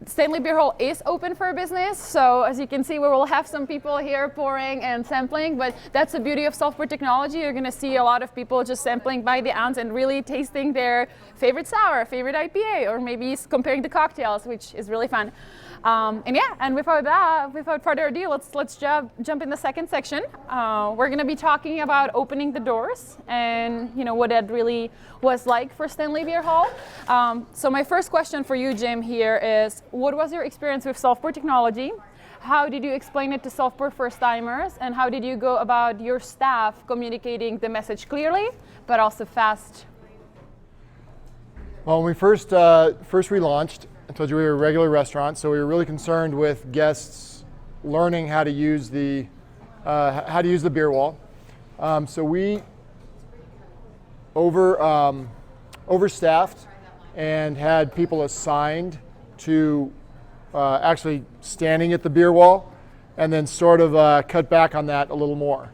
Stanley Beer Hall is open for business, so as you can see, we will have some people here pouring and sampling, but that's the beauty of software technology. You're going to see a lot of people just sampling by the ounce and really tasting their favorite sour, favorite IPA, or maybe comparing the cocktails, which is really fun. And without further ado, let's jump in the second section. We're going to be talking about opening the doors and what that really was like for Stanley Beer Hall. So my first question for you, Jim, here is, what was your experience with software technology? How did you explain it to software first-timers, and how did you go about your staff communicating the message clearly, but also fast? Well, when we first relaunched, I told you we were a regular restaurant, so we were really concerned with guests learning how to use the beer wall. So we overstaffed and had people assigned to actually standing at the beer wall, and then sort of cut back on that a little more.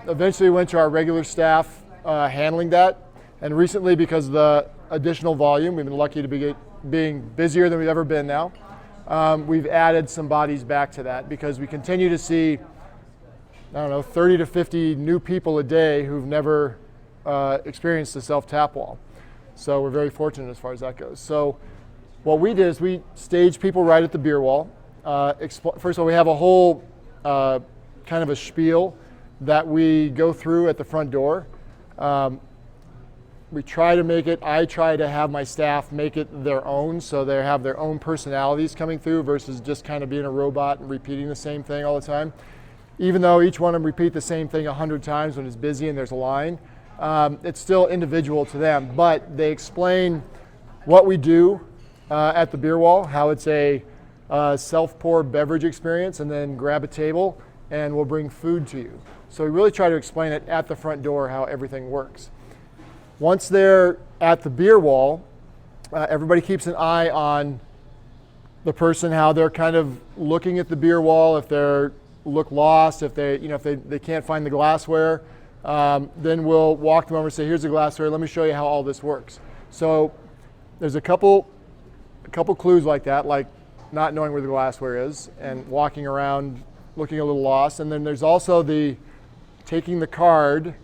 Eventually we went to our regular staff handling that, and recently, because of the additional volume, we've been lucky to be being busier than we've ever been now. We've added some bodies back to that because we continue to see, 30 to 50 new people a day who've never experienced the self-tap wall. So we're very fortunate as far as that goes. So what we did is we staged people right at the beer wall. First of all, we have a whole kind of a spiel that we go through at the front door. I try to have my staff make it their own, so they have their own personalities coming through versus just kind of being a robot and repeating the same thing all the time. Even though each one of them repeat the same thing 100 times when it's busy and there's a line, it's still individual to them, but they explain what we do at the beer wall, how it's a self-pour beverage experience, and then grab a table and we'll bring food to you. So we really try to explain it at the front door how everything works. Once they're at the beer wall, everybody keeps an eye on the person, how they're kind of looking at the beer wall. If they look lost, if they can't find the glassware, then we'll walk them over and say, here's the glassware, let me show you how all this works. So there's a couple clues like that, like not knowing where the glassware is and walking around looking a little lost. And then there's also taking the card,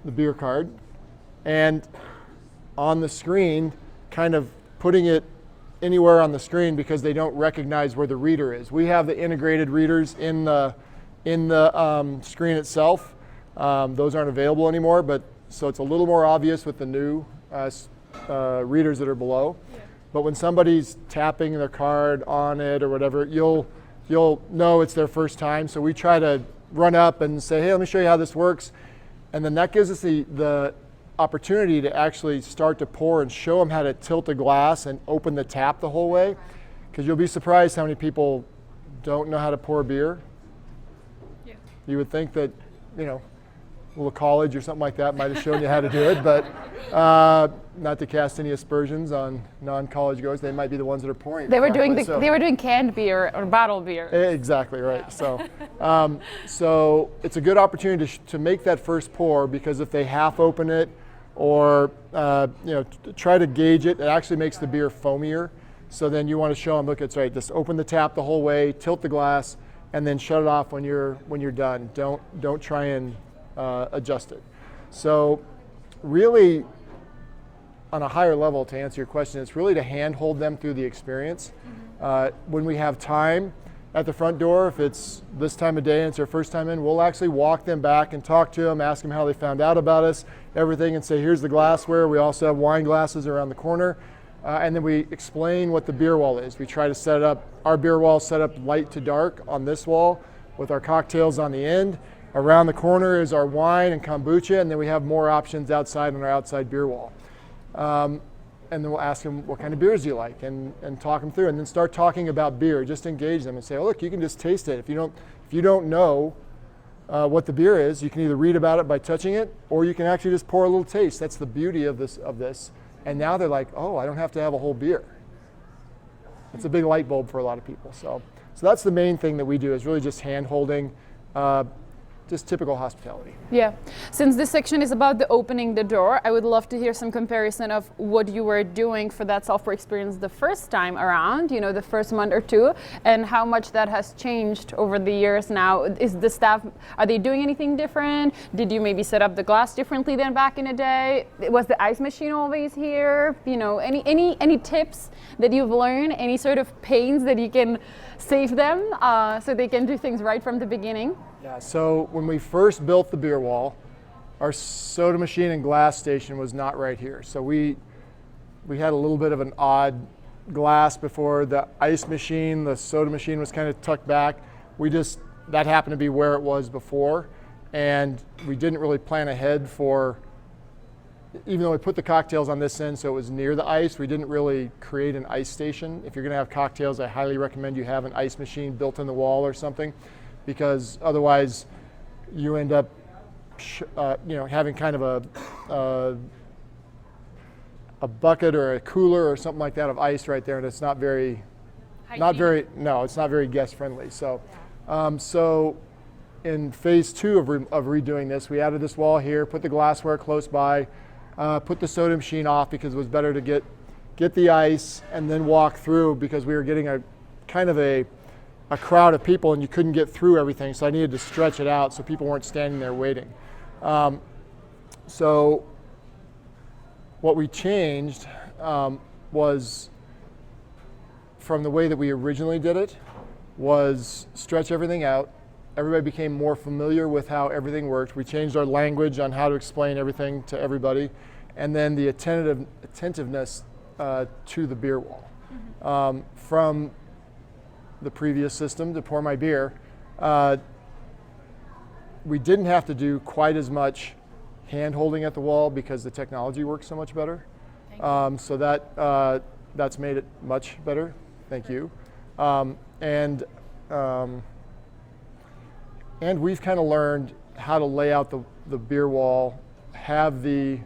the beer card, and on the screen, kind of putting it anywhere on the screen because they don't recognize where the reader is. We have the integrated readers in the screen itself. Those aren't available anymore, so it's a little more obvious with the new readers that are below. Yeah. But when somebody's tapping their card on it or whatever, you'll know it's their first time. So we try to run up and say, hey, let me show you how this works. And then that gives us the opportunity to actually start to pour and show them how to tilt a glass and open the tap the whole way, because you'll be surprised how many people don't know how to pour beer. Yeah. You would think that, a little college or something like that might have shown you how to do it, but not to cast any aspersions on non-college goers, they might be the ones that are pouring. They were doing canned beer or bottled beer. Exactly right. Yeah. So it's a good opportunity to make that first pour, because if they half open it or try to gauge it, it actually makes the beer foamier. So then you want to show them, look, it's right. Just open the tap the whole way, tilt the glass, and then shut it off when you're done. Don't try and adjust it. So really, on a higher level, to answer your question, it's really to handhold them through the experience. When we have time at the front door, if it's this time of day and it's their first time in, we'll actually walk them back and talk to them, ask them how they found out about us, everything, and say, here's the glassware. We also have wine glasses around the corner. And then we explain what the beer wall is. We try to set up, our beer wall set up light to dark on this wall with our cocktails on the end. Around the corner is our wine and kombucha, and then we have more options outside on our outside beer wall. And then we'll ask them, what kind of beers do you like? And talk them through, and then start talking about beer. Just engage them and say, oh, look, you can just taste it. If you don't know what the beer is, you can either read about it by touching it, or you can actually just pour a little taste. That's the beauty of this. And now they're like, oh, I don't have to have a whole beer. It's a big light bulb for a lot of people. So that's the main thing that we do, is really just hand-holding, just typical hospitality. Yeah. Since this section is about the opening the door, I would love to hear some comparison of what you were doing for that software experience the first time around, you know, the first month or two, and how much that has changed over the years now. Is the staff, are they doing anything different? Did you maybe set up the glass differently than back in the day? Was the ice machine always here? You know, any tips that you've learned, any sort of pains that you can save them so they can do things right from the beginning? Yeah, so when we first built the beer wall, our soda machine and glass station was not right here. So we had a little bit of an odd glass before the ice machine. The soda machine was kind of tucked back. That happened to be where it was before, and we didn't really plan ahead for, even though we put the cocktails on this end so it was near the ice, we didn't really create an ice station. If you're gonna have cocktails, I highly recommend you have an ice machine built in the wall or something, because otherwise you end up having kind of a bucket or a cooler or something like that of ice right there, and it's not very guest friendly. So so in phase 2 of redoing this, we added this wall here, put the glassware close by, put the soda machine off because it was better to get the ice and then walk through, because we were getting a kind of a crowd of people and you couldn't get through everything, so I needed to stretch it out so people weren't standing there waiting. So what we changed was, from the way that we originally did it, was stretch everything out. Everybody became more familiar with how everything worked. We changed our language on how to explain everything to everybody, and then the attentiveness to the beer wall. From the previous system to pour my beer, we didn't have to do quite as much hand holding at the wall because the technology works so much better. So that's made it much better. Thank you. And we've kind of learned how to lay out the beer wall, have the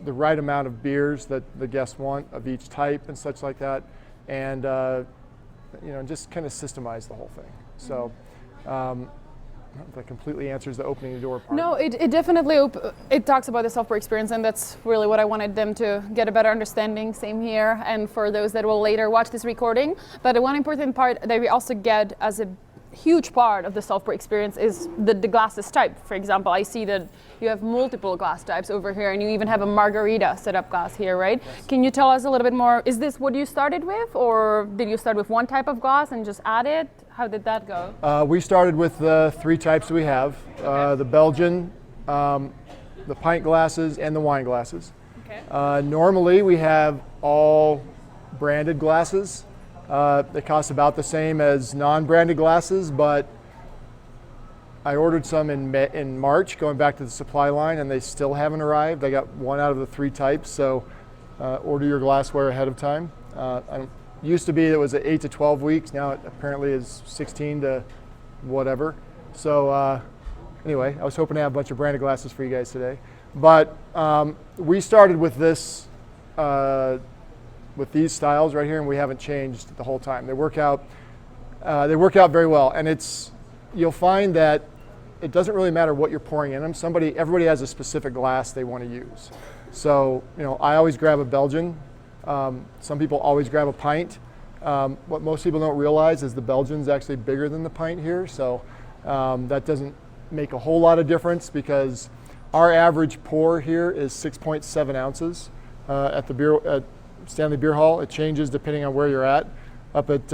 right amount of beers that the guests want of each type and such like that, and just kind of systemize the whole thing. So that completely answers the opening the door part. No, it definitely it talks about the software experience, and that's really what I wanted them to get a better understanding. Same here, and for those that will later watch this recording. But the one important part that we also get as a huge part of the software experience is the glasses type. For example, I see that you have multiple glass types over here, and you even have a margarita setup glass here, right? Yes. Can you tell us a little bit more? Is this what you started with, or did you start with one type of glass and just add it? How did that go? We started with the 3 types that we have, the Belgian, the pint glasses, and the wine glasses. Okay. Normally we have all branded glasses. They cost about the same as non-branded glasses, but I ordered some in March, going back to the supply line, and they still haven't arrived. I got 1 out of the 3 types, so order your glassware ahead of time. Used to be it was 8 to 12 weeks. Now it apparently is 16 to whatever. So anyway, I was hoping to have a bunch of branded glasses for you guys today. But we started with this. With these styles right here, and we haven't changed the whole time. They work out very well, and you'll find that it doesn't really matter what you're pouring in them. Everybody has a specific glass they want to use. So I always grab a Belgian. Some people always grab a pint. What most people don't realize is the Belgian's actually bigger than the pint here, so that doesn't make a whole lot of difference, because our average pour here is 6.7 ounces at Stanley Beer Hall. It changes depending on where you're at. Up at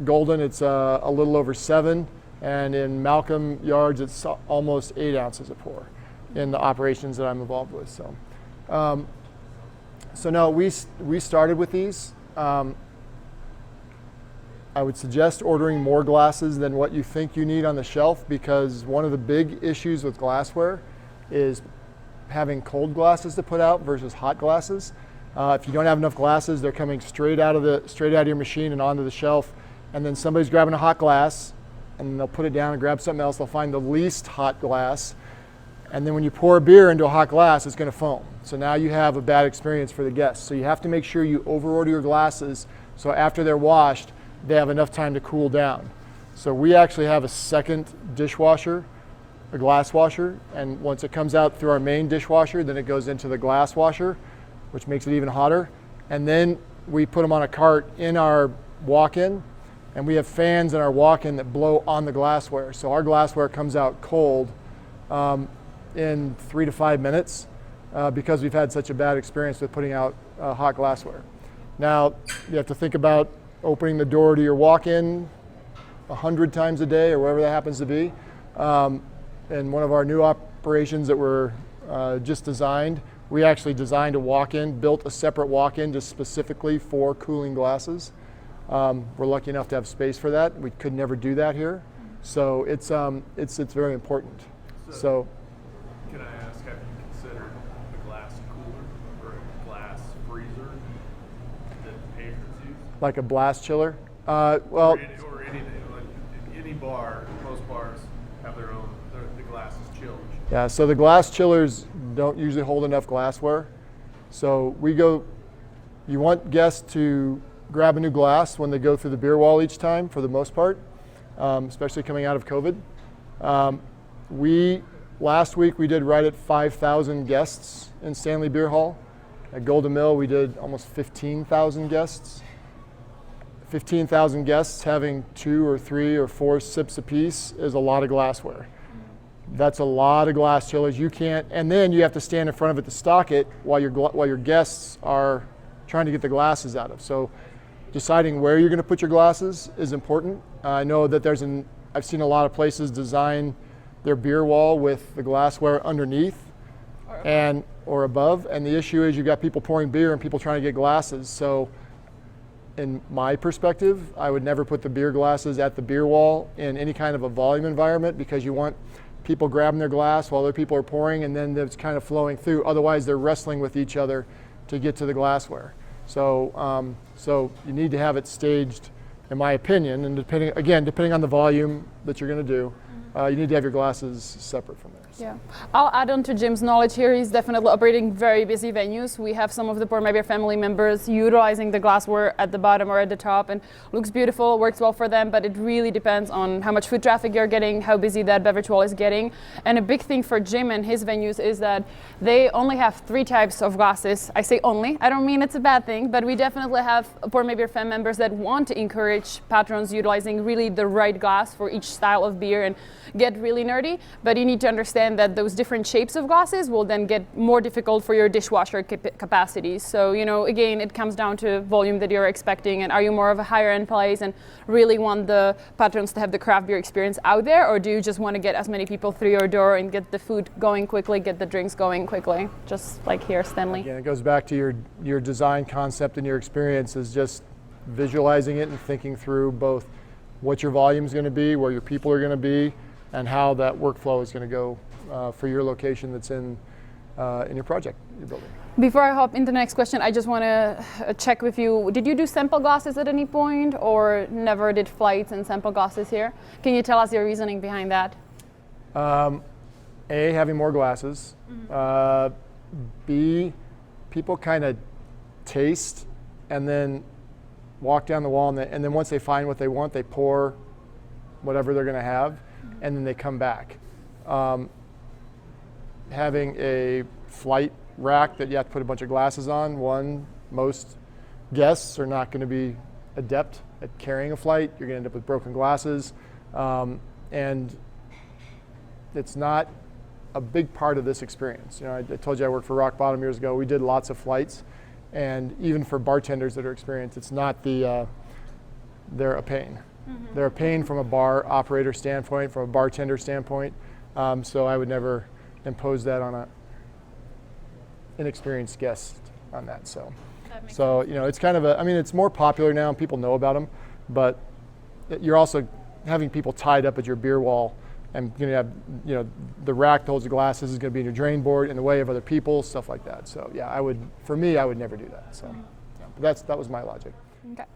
Golden, it's a little over 7, and in Malcolm Yards, it's almost 8 ounces a pour in the operations that I'm involved with. So no, we started with these. I would suggest ordering more glasses than what you think you need on the shelf, because one of the big issues with glassware is having cold glasses to put out versus hot glasses. If you don't have enough glasses, they're coming straight out of your machine and onto the shelf, and then somebody's grabbing a hot glass and they'll put it down and grab something else. They'll find the least hot glass, and then when you pour a beer into a hot glass, it's going to foam. So now you have a bad experience for the guests. So you have to make sure you overorder your glasses so after they're washed, they have enough time to cool down. So we actually have a second dishwasher a glass washer, and once it comes out through our main dishwasher, then it goes into the glass washer, which makes it even hotter. And then we put them on a cart in our walk-in, and we have fans in our walk-in that blow on the glassware. So our glassware comes out cold in 3 to 5 minutes because we've had such a bad experience with putting out hot glassware. Now, you have to think about opening the door to your walk-in 100 times a day or whatever that happens to be. And one of our new operations that were just designed, we actually designed a walk-in, built a separate walk-in just specifically for cooling glasses. We're lucky enough to have space for that. We could never do that here. So it's very important. So can I ask, have you considered a glass cooler or a glass freezer that patrons use? Like a blast chiller? Or any bar, most bars have their own, the glass is chilled. Yeah, so the glass chillers don't usually hold enough glassware. So you want guests to grab a new glass when they go through the beer wall each time, for the most part, especially coming out of COVID. Last week we did right at 5,000 guests in Stanley Beer Hall. At Golden Mill we did almost 15,000 guests. 15,000 guests having 2 or 3 or 4 sips apiece is a lot of glassware. That's a lot of glass chillers. You can't, and then you have to stand in front of it to stock it while your guests are trying to get the glasses out of. So deciding where you're going to put your glasses is important. I know that I've seen a lot of places design their beer wall with the glassware underneath or above, and the issue is you've got people pouring beer and people trying to get glasses. So in my perspective, I would never put the beer glasses at the beer wall in any kind of a volume environment, because you want people grabbing their glass while other people are pouring, and then it's kind of flowing through. Otherwise, they're wrestling with each other to get to the glassware. So you need to have it staged, in my opinion, and depending on the volume that you're going to do, you need to have your glasses separate from there. So. Yeah, I'll add on to Jim's knowledge here. He's definitely operating very busy venues. We have some of the Pour My Beer family members utilizing the glassware at the bottom or at the top, and looks beautiful, works well for them, but it really depends on how much foot traffic you're getting, how busy that beverage wall is getting. And a big thing for Jim and his venues is that they only have 3 types of glasses. I say only, I don't mean it's a bad thing, but we definitely have Pour My Beer fan members that want to encourage patrons utilizing really the right glass for each style of beer and get really nerdy, but you need to understand that those different shapes of glasses will then get more difficult for your dishwasher capacity. So, again, it comes down to volume that you're expecting, and are you more of a higher end place and really want the patrons to have the craft beer experience out there, or do you just want to get as many people through your door and get the food going quickly, get the drinks going quickly, just like here, Stanley? Again, it goes back to your design concept, and your experience is just visualizing it and thinking through both what your volume is going to be, where your people are going to be, and how that workflow is going to go for your location that's in your project you're building. Before I hop into the next question, I just want to check with you. Did you do sample glasses at any point, or never did flights and sample glasses here? Can you tell us your reasoning behind that? Having more glasses. B, people kind of taste and then walk down the wall, and then once they find what they want, they pour whatever they're going to have, and then they come back. Having a flight rack that you have to put a bunch of glasses on, most guests are not going to be adept at carrying a flight. You're going to end up with broken glasses, and it's not a big part of this experience. I told you I worked for Rock Bottom years ago. We did lots of flights, and even for bartenders that are experienced, it's not they're a pain. Mm-hmm. They're a pain from a bar operator standpoint, from a bartender standpoint. So I would never impose that on an inexperienced guest on that. So it's kind of it's more popular now and people know about them, but you're also having people tied up at your beer wall, and you're going to have, the rack that holds the glasses is going to be in your drain board in the way of other people, stuff like that. So yeah, I would never do that. So but that was my logic. Okay.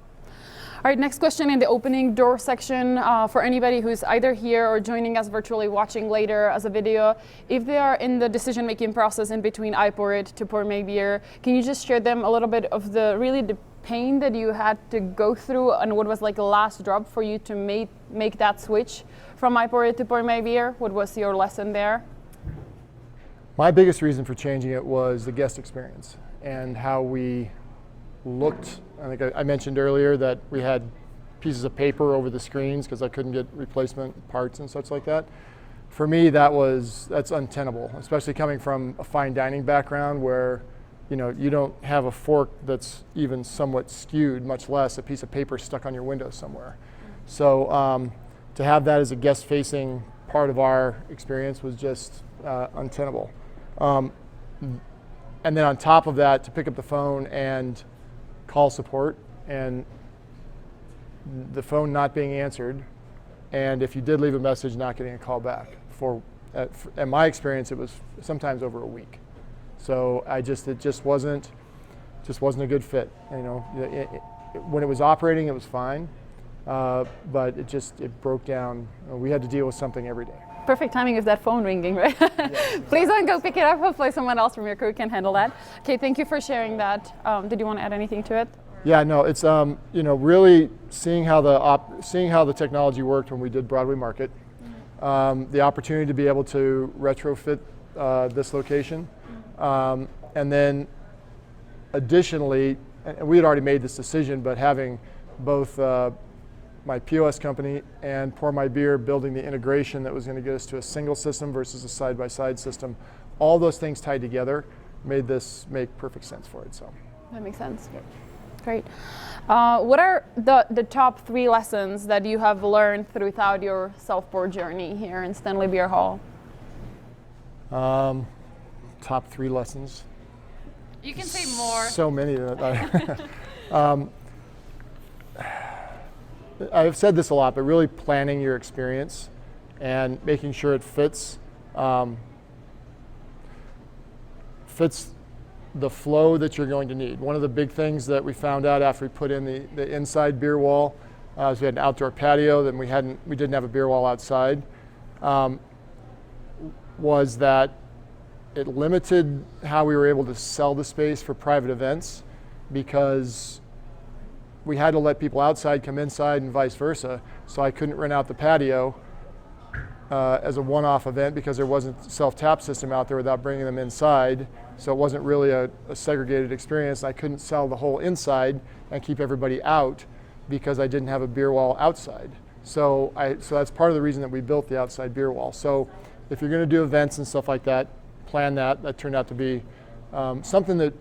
All right, next question in the opening door section for anybody who's either here or joining us virtually, watching later as a video. If they are in the decision-making process in between I Pour It to Pour My Beer, can you just share them a little bit of the pain that you had to go through, and what was like the last drop for you to make that switch from iPor it to Pour My Beer? What was your lesson there? My biggest reason for changing it was the guest experience and how we looked. I think I mentioned earlier that we had pieces of paper over the screens because I couldn't get replacement parts and such like that. For me, that's untenable, especially coming from a fine dining background where you don't have a fork that's even somewhat skewed, much less a piece of paper stuck on your window somewhere. So to have that as a guest-facing part of our experience was just untenable. And then on top of that, to pick up the phone and call support, and the phone not being answered, and if you did leave a message, not getting a call back. In my experience, it was sometimes over a week. So it just wasn't a good fit. When it was operating, it was fine, but it broke down. We had to deal with something every day. Perfect timing with that phone ringing, right? Yes. Please don't go pick it up. Hopefully someone else from your crew can handle that. Okay, thank you for sharing that. Did you want to add anything to it? Yeah, no, it's really seeing how the technology worked when we did Broadway Market, the opportunity to be able to retrofit this location, and then additionally, and we had already made this decision, but having both my POS company and Pour My Beer building the integration that was going to get us to a single system versus a side-by-side system, all those things tied together made this make perfect sense for it. So that makes sense. Yeah. Great. What are the top 3 lessons that you have learned throughout your self-pour journey here in Stanley Beer Hall? Top 3 lessons. You can say more. So many. I've said this a lot, but really planning your experience and making sure it fits the flow that you're going to need. One of the big things that we found out after we put in the inside beer wall, is we had an outdoor patio, then we didn't have a beer wall outside, was that it limited how we were able to sell the space for private events, because we had to let people outside come inside and vice versa. So I couldn't rent out the patio as a one-off event because there wasn't a self-tap system out there without bringing them inside. So it wasn't really a segregated experience. I couldn't sell the whole inside and keep everybody out because I didn't have a beer wall outside. So that's part of the reason that we built the outside beer wall. So if you're going to do events and stuff like that, plan that. That turned out to be something that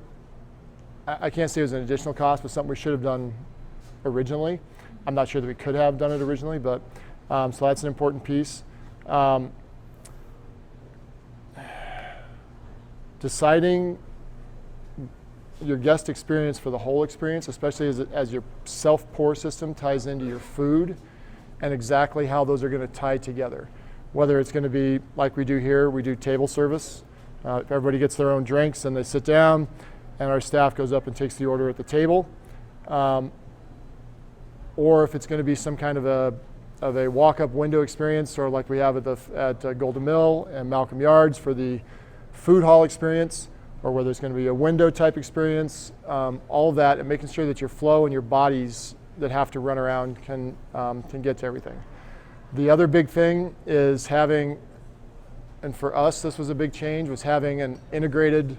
I can't say it was an additional cost, but something we should have done originally. I'm not sure that we could have done it originally, but so that's an important piece. Deciding your guest experience for the whole experience, especially as your self-pour system ties into your food, and exactly how those are going to tie together. Whether it's going to be like we do here, we do table service. Everybody gets their own drinks and they sit down, and our staff goes up and takes the order at the table. Or if it's going to be some kind of a walk-up window experience, or like we have at Golden Mill and Malcolm Yards for the food hall experience, or whether it's going to be a window type experience, all of that, and making sure that your flow and your bodies that have to run around can get to everything. The other big thing is having, and for us this was a big change, was having an integrated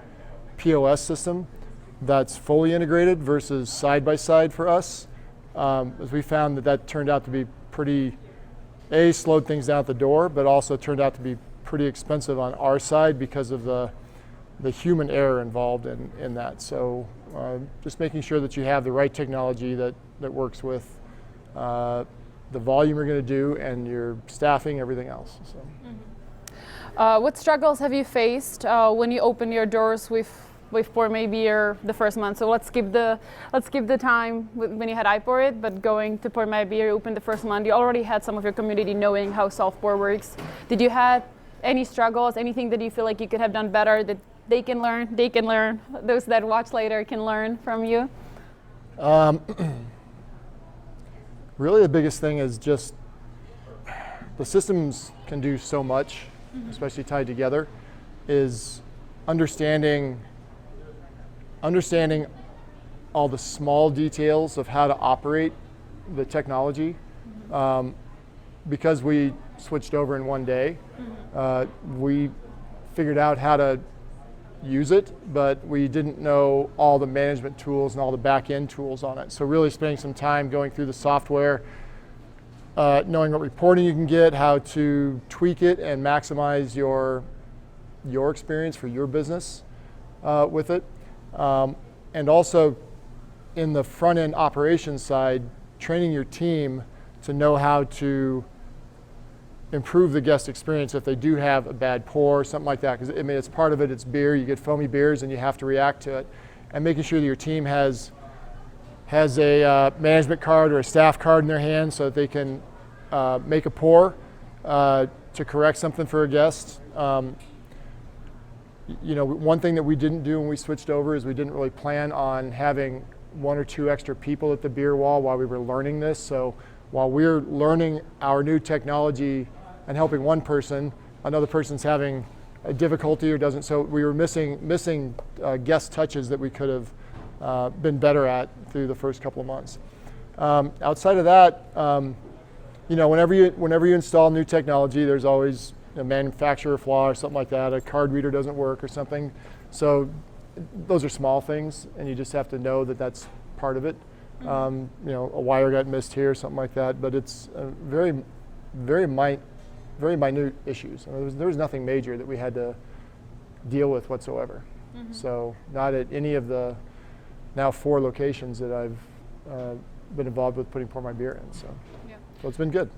POS system that's fully integrated versus side-by-side for us. As we found that turned out to be pretty, slowed things down at the door, but also turned out to be pretty expensive on our side because of the human error involved in that. So just making sure that you have the right technology that works with the volume you're going to do and your staffing, everything else. So. Mm-hmm. What struggles have you faced when you open your doors with Pour My Beer the first month? So let's skip the time when you had iPor it, but going to Pour My Beer, you opened the first month. You already had some of your community knowing how self-pour works. Did you have any struggles? Anything that you feel like you could have done better that they can learn? Those that watch later can learn from you. Really, the biggest thing is just the systems can do so much, mm-hmm. especially tied together, is understanding all the small details of how to operate the technology. Because we switched over in one day, we figured out how to use it, but we didn't know all the management tools and all the back-end tools on it. So really spending some time going through the software, knowing what reporting you can get, how to tweak it and maximize your experience for your business with it. And also in the front-end operations side, training your team to know how to improve the guest experience if they do have a bad pour or something like that. Because I mean, it's part of it, it's beer, you get foamy beers and you have to react to it. And making sure that your team has a management card or a staff card in their hand so that they can make a pour to correct something for a guest. One thing that we didn't do when we switched over is we didn't really plan on having 1 or 2 extra people at the beer wall while we were learning this. So while we're learning our new technology and helping one person, another person's having a difficulty or doesn't. So we were missing guest touches that we could have been better at through the first couple of months. Outside of that, whenever you install new technology, there's always a manufacturer flaw or something like that. A card reader doesn't work or something. So those are small things, and you just have to know that that's part of it. A wire got missed here, something like that. But it's very minute issues. I mean, there was nothing major that we had to deal with whatsoever. So not at any of the now 4 locations that I've been involved with putting Pour My Beer in. So it's been good.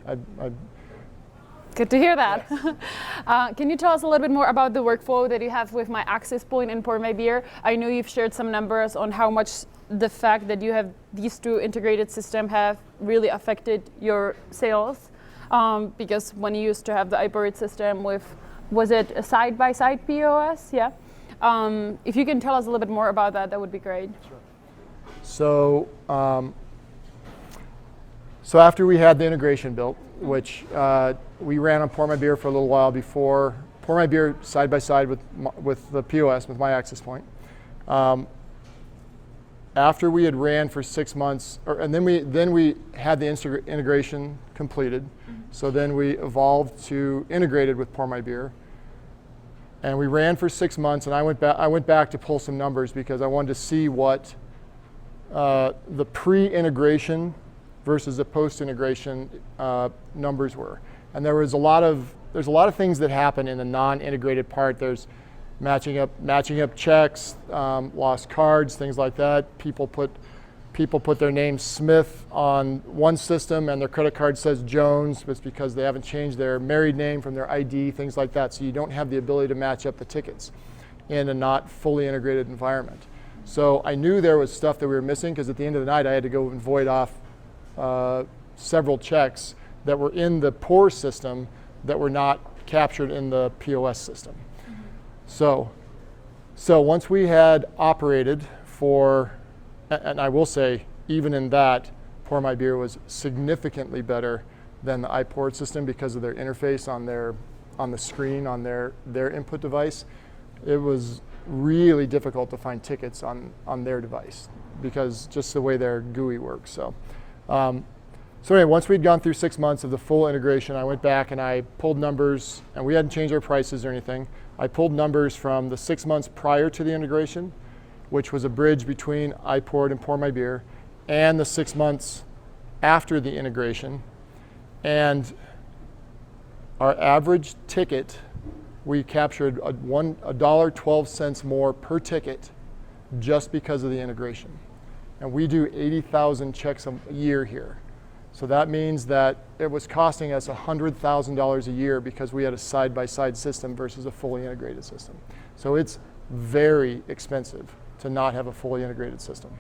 Good to hear that. Yes. Can you tell us a little bit more about the workflow that you have with My Access Point and Pour My Beer? I know you've shared some numbers on how much the fact that you have these 2 integrated systems have really affected your sales. Because when you used to have the iPort system was it a side-by-side POS? Yeah. If you can tell us a little bit more about that, that would be great. Sure. So after we had the integration built, which we ran on Pour My Beer for a little while before, Pour My Beer side by side with the POS, with My Access Point. After we had ran for 6 months, and then we had the integration completed. So then we evolved to integrated with Pour My Beer, and we ran for 6 months. And I went back to pull some numbers because I wanted to see what the pre-integration versus the post-integration numbers were. And there's a lot of things that happen in the non-integrated part. There's matching up checks, lost cards, things like that. People put their name Smith on one system and their credit card says Jones. It's because they haven't changed their married name from their ID, things like that. So you don't have the ability to match up the tickets in a not fully integrated environment. So I knew there was stuff that we were missing because at the end of the night I had to go and void off several checks that were in the pour system that were not captured in the POS system. So once we had operated for, and I will say, even in that, Pour My Beer was significantly better than the iPort system because of their interface on the screen on their input device. It was really difficult to find tickets on their device because just the way their GUI works. So anyway, once we'd gone through 6 months of the full integration, I went back and I pulled numbers, and we hadn't changed our prices or anything. I pulled numbers from the 6 months prior to the integration, which was a bridge between iPort and Pour My Beer, and the 6 months after the integration. And our average ticket, we captured $1.12 more per ticket just because of the integration. And we do 80,000 checks a year here. So that means that it was costing us $100,000 a year because we had a side-by-side system versus a fully integrated system. So it's very expensive to not have a fully integrated system.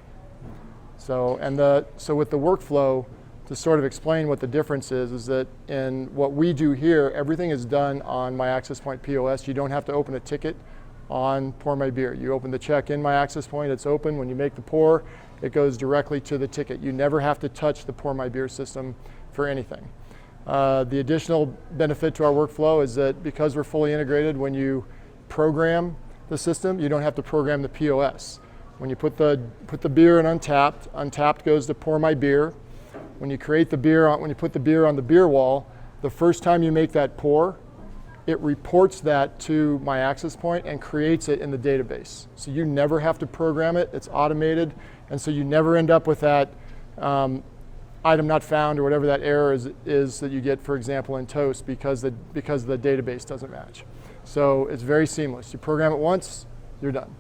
So with the workflow, to sort of explain what the difference is that in what we do here, everything is done on My Access Point POS. You don't have to open a ticket on Pour My Beer. You open the check in My Access Point, it's open. When you make the pour, it goes directly to the ticket. You never have to touch the Pour My Beer system for anything. The additional benefit to our workflow is that because we're fully integrated, when you program the system, you don't have to program the POS. When you put the beer in Untapped, Untapped goes to Pour My Beer. When you create the beer, when you put the beer on the beer wall, the first time you make that pour, it reports that to my access point and creates it in the database. So you never have to program it, it's automated, and so you never end up with that item not found or whatever that error is that you get, for example, in Toast because the database doesn't match. So it's very seamless. You program it once, you're done.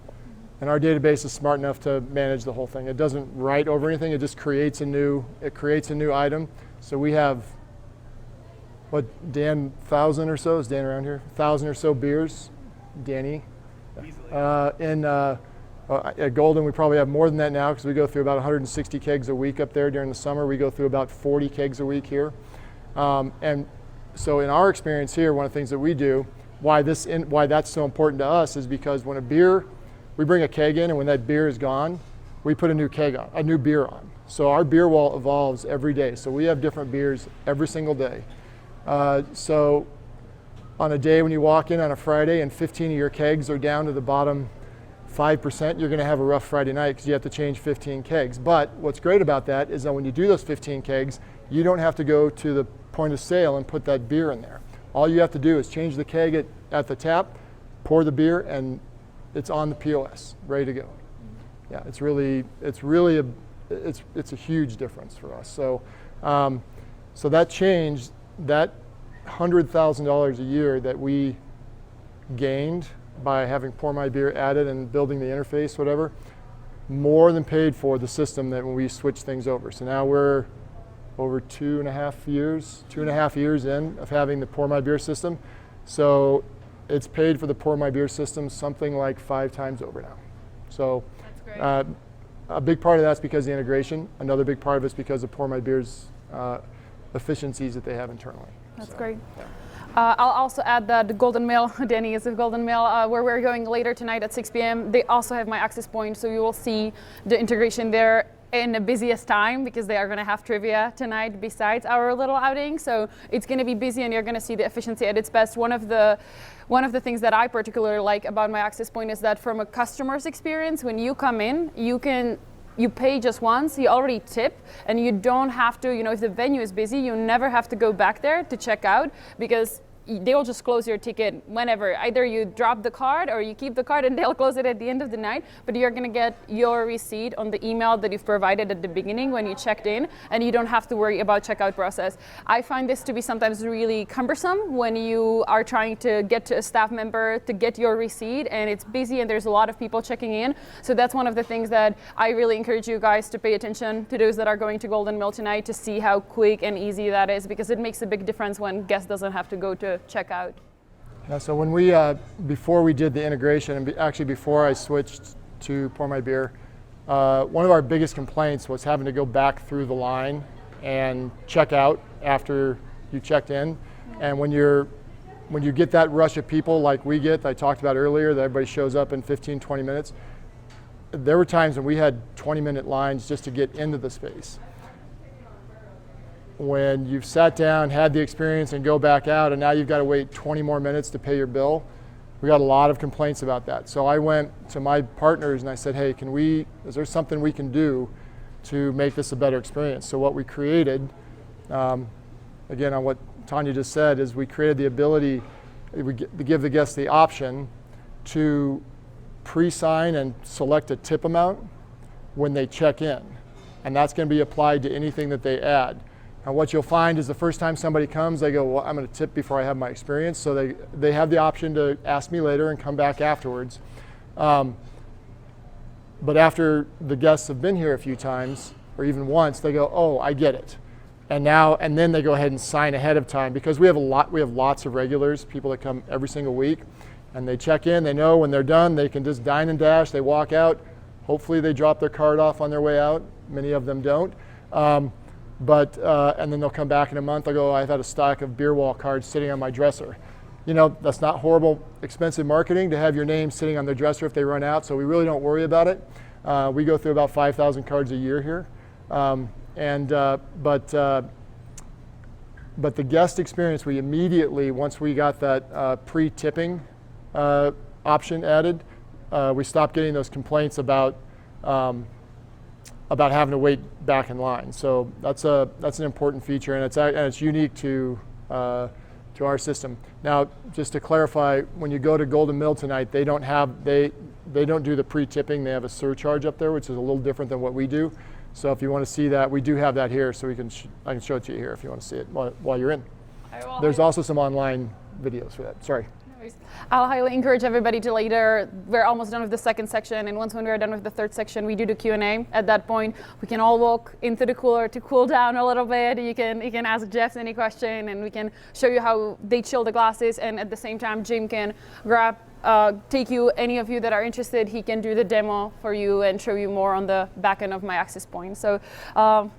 And our database is smart enough to manage the whole thing. It doesn't write over anything, it just creates a new item. So we have, what, Dan, 1,000 or so, is Dan around here? 1,000 or so beers, Danny. At Golden, we probably have more than that now because we go through about 160 kegs a week up there during the summer. We go through about 40 kegs a week here. And so in our experience here, one of the things that we do, why that's so important to us is because when we bring a keg in and when that beer is gone, we put a new beer on. So our beer wall evolves every day. So we have different beers every single day. So on a day when you walk in on a Friday and 15 of your kegs are down to the bottom 5%, you're going to have a rough Friday night because you have to change 15 kegs. But what's great about that is that when you do those 15 kegs, you don't have to go to the point of sale and put that beer in there. All you have to do is change the keg at the tap, pour the beer, and it's on the POS, ready to go. Yeah, it's a huge difference for us. So, so that change, that $100,000 a year that we gained by having Pour My Beer added and building the interface, whatever, more than paid for the system that when we switched things over. So now we're over 2.5 years in of having the Pour My Beer system. So it's paid for the Pour My Beer system something like 5 times over now. So that's great. A big part of that's because of the integration. Another big part of it's because of Pour My Beer's efficiencies that they have internally. That's great. Yeah. I'll also add that the Golden Mill, Danny is at Golden Mill, where we're going later tonight at 6 p.m. They also have my access point, so you will see the integration there in the busiest time because they are going to have trivia tonight besides our little outing. So it's going to be busy and you're going to see the efficiency at its best. One of the things that I particularly like about my access point is that from a customer's experience, when you come in, you pay just once, you already tip, and you don't have to, if the venue is busy, you never have to go back there to check out because they'll just close your ticket whenever. Either you drop the card or you keep the card and they'll close it at the end of the night, but you're gonna get your receipt on the email that you've provided at the beginning when you checked in, and you don't have to worry about checkout process. I find this to be sometimes really cumbersome when you are trying to get to a staff member to get your receipt and it's busy and there's a lot of people checking in. So that's one of the things that I really encourage you guys to pay attention to, those that are going to Golden Mill tonight, to see how quick and easy that is, because it makes a big difference when guest doesn't have to go to check out. Yeah, so when before we did the integration, and actually before I switched to Pour My Beer, one of our biggest complaints was having to go back through the line and check out after you checked in. And when you get that rush of people like we get, that I talked about earlier, that everybody shows up in 15, 20 minutes, there were times when we had 20-minute lines just to get into the space. When you've sat down, had the experience, and go back out, and now you've got to wait 20 more minutes to pay your bill, we got a lot of complaints about that. So I went to my partners and I said, hey, is there something we can do to make this a better experience? So what we created, again, on what Tanya just said, is we created the ability to give the guests the option to pre-sign and select a tip amount when they check in. And that's going to be applied to anything that they add. And what you'll find is the first time somebody comes, they go, well, I'm going to tip before I have my experience. So they have the option to ask me later and come back afterwards. But after the guests have been here a few times, or even once, they go, oh, I get it. And then they go ahead and sign ahead of time, because we have lots of regulars, people that come every single week, and they check in, they know when they're done, they can just dine and dash, they walk out. Hopefully they drop their card off on their way out. Many of them don't. And then they'll come back in a month, they'll go, I've had a stack of beer wall cards sitting on my dresser. That's not horrible, expensive marketing to have your name sitting on their dresser if they run out, so we really don't worry about it. We go through about 5,000 cards a year here. But the guest experience, we immediately, once we got that pre-tipping option added, we stopped getting those complaints about about having to wait back in line. So that's an important feature, and it's unique to our system. Now, just to clarify, when you go to Golden Mill tonight, they don't do the pre-tipping. They have a surcharge up there, which is a little different than what we do. So if you want to see that, we do have that here. So I can show it to you here if you want to see it while you're in. There's also some online videos for that. Sorry. I'll highly encourage everybody to later. We're almost done with the second section, and once when we're done with the third section, we do the Q&A. At that point, we can all walk into the cooler to cool down a little bit. You can ask Jeff any question, and we can show you how they chill the glasses. And at the same time, Jim can take you, any of you that are interested, he can do the demo for you and show you more on the back end of my access point. So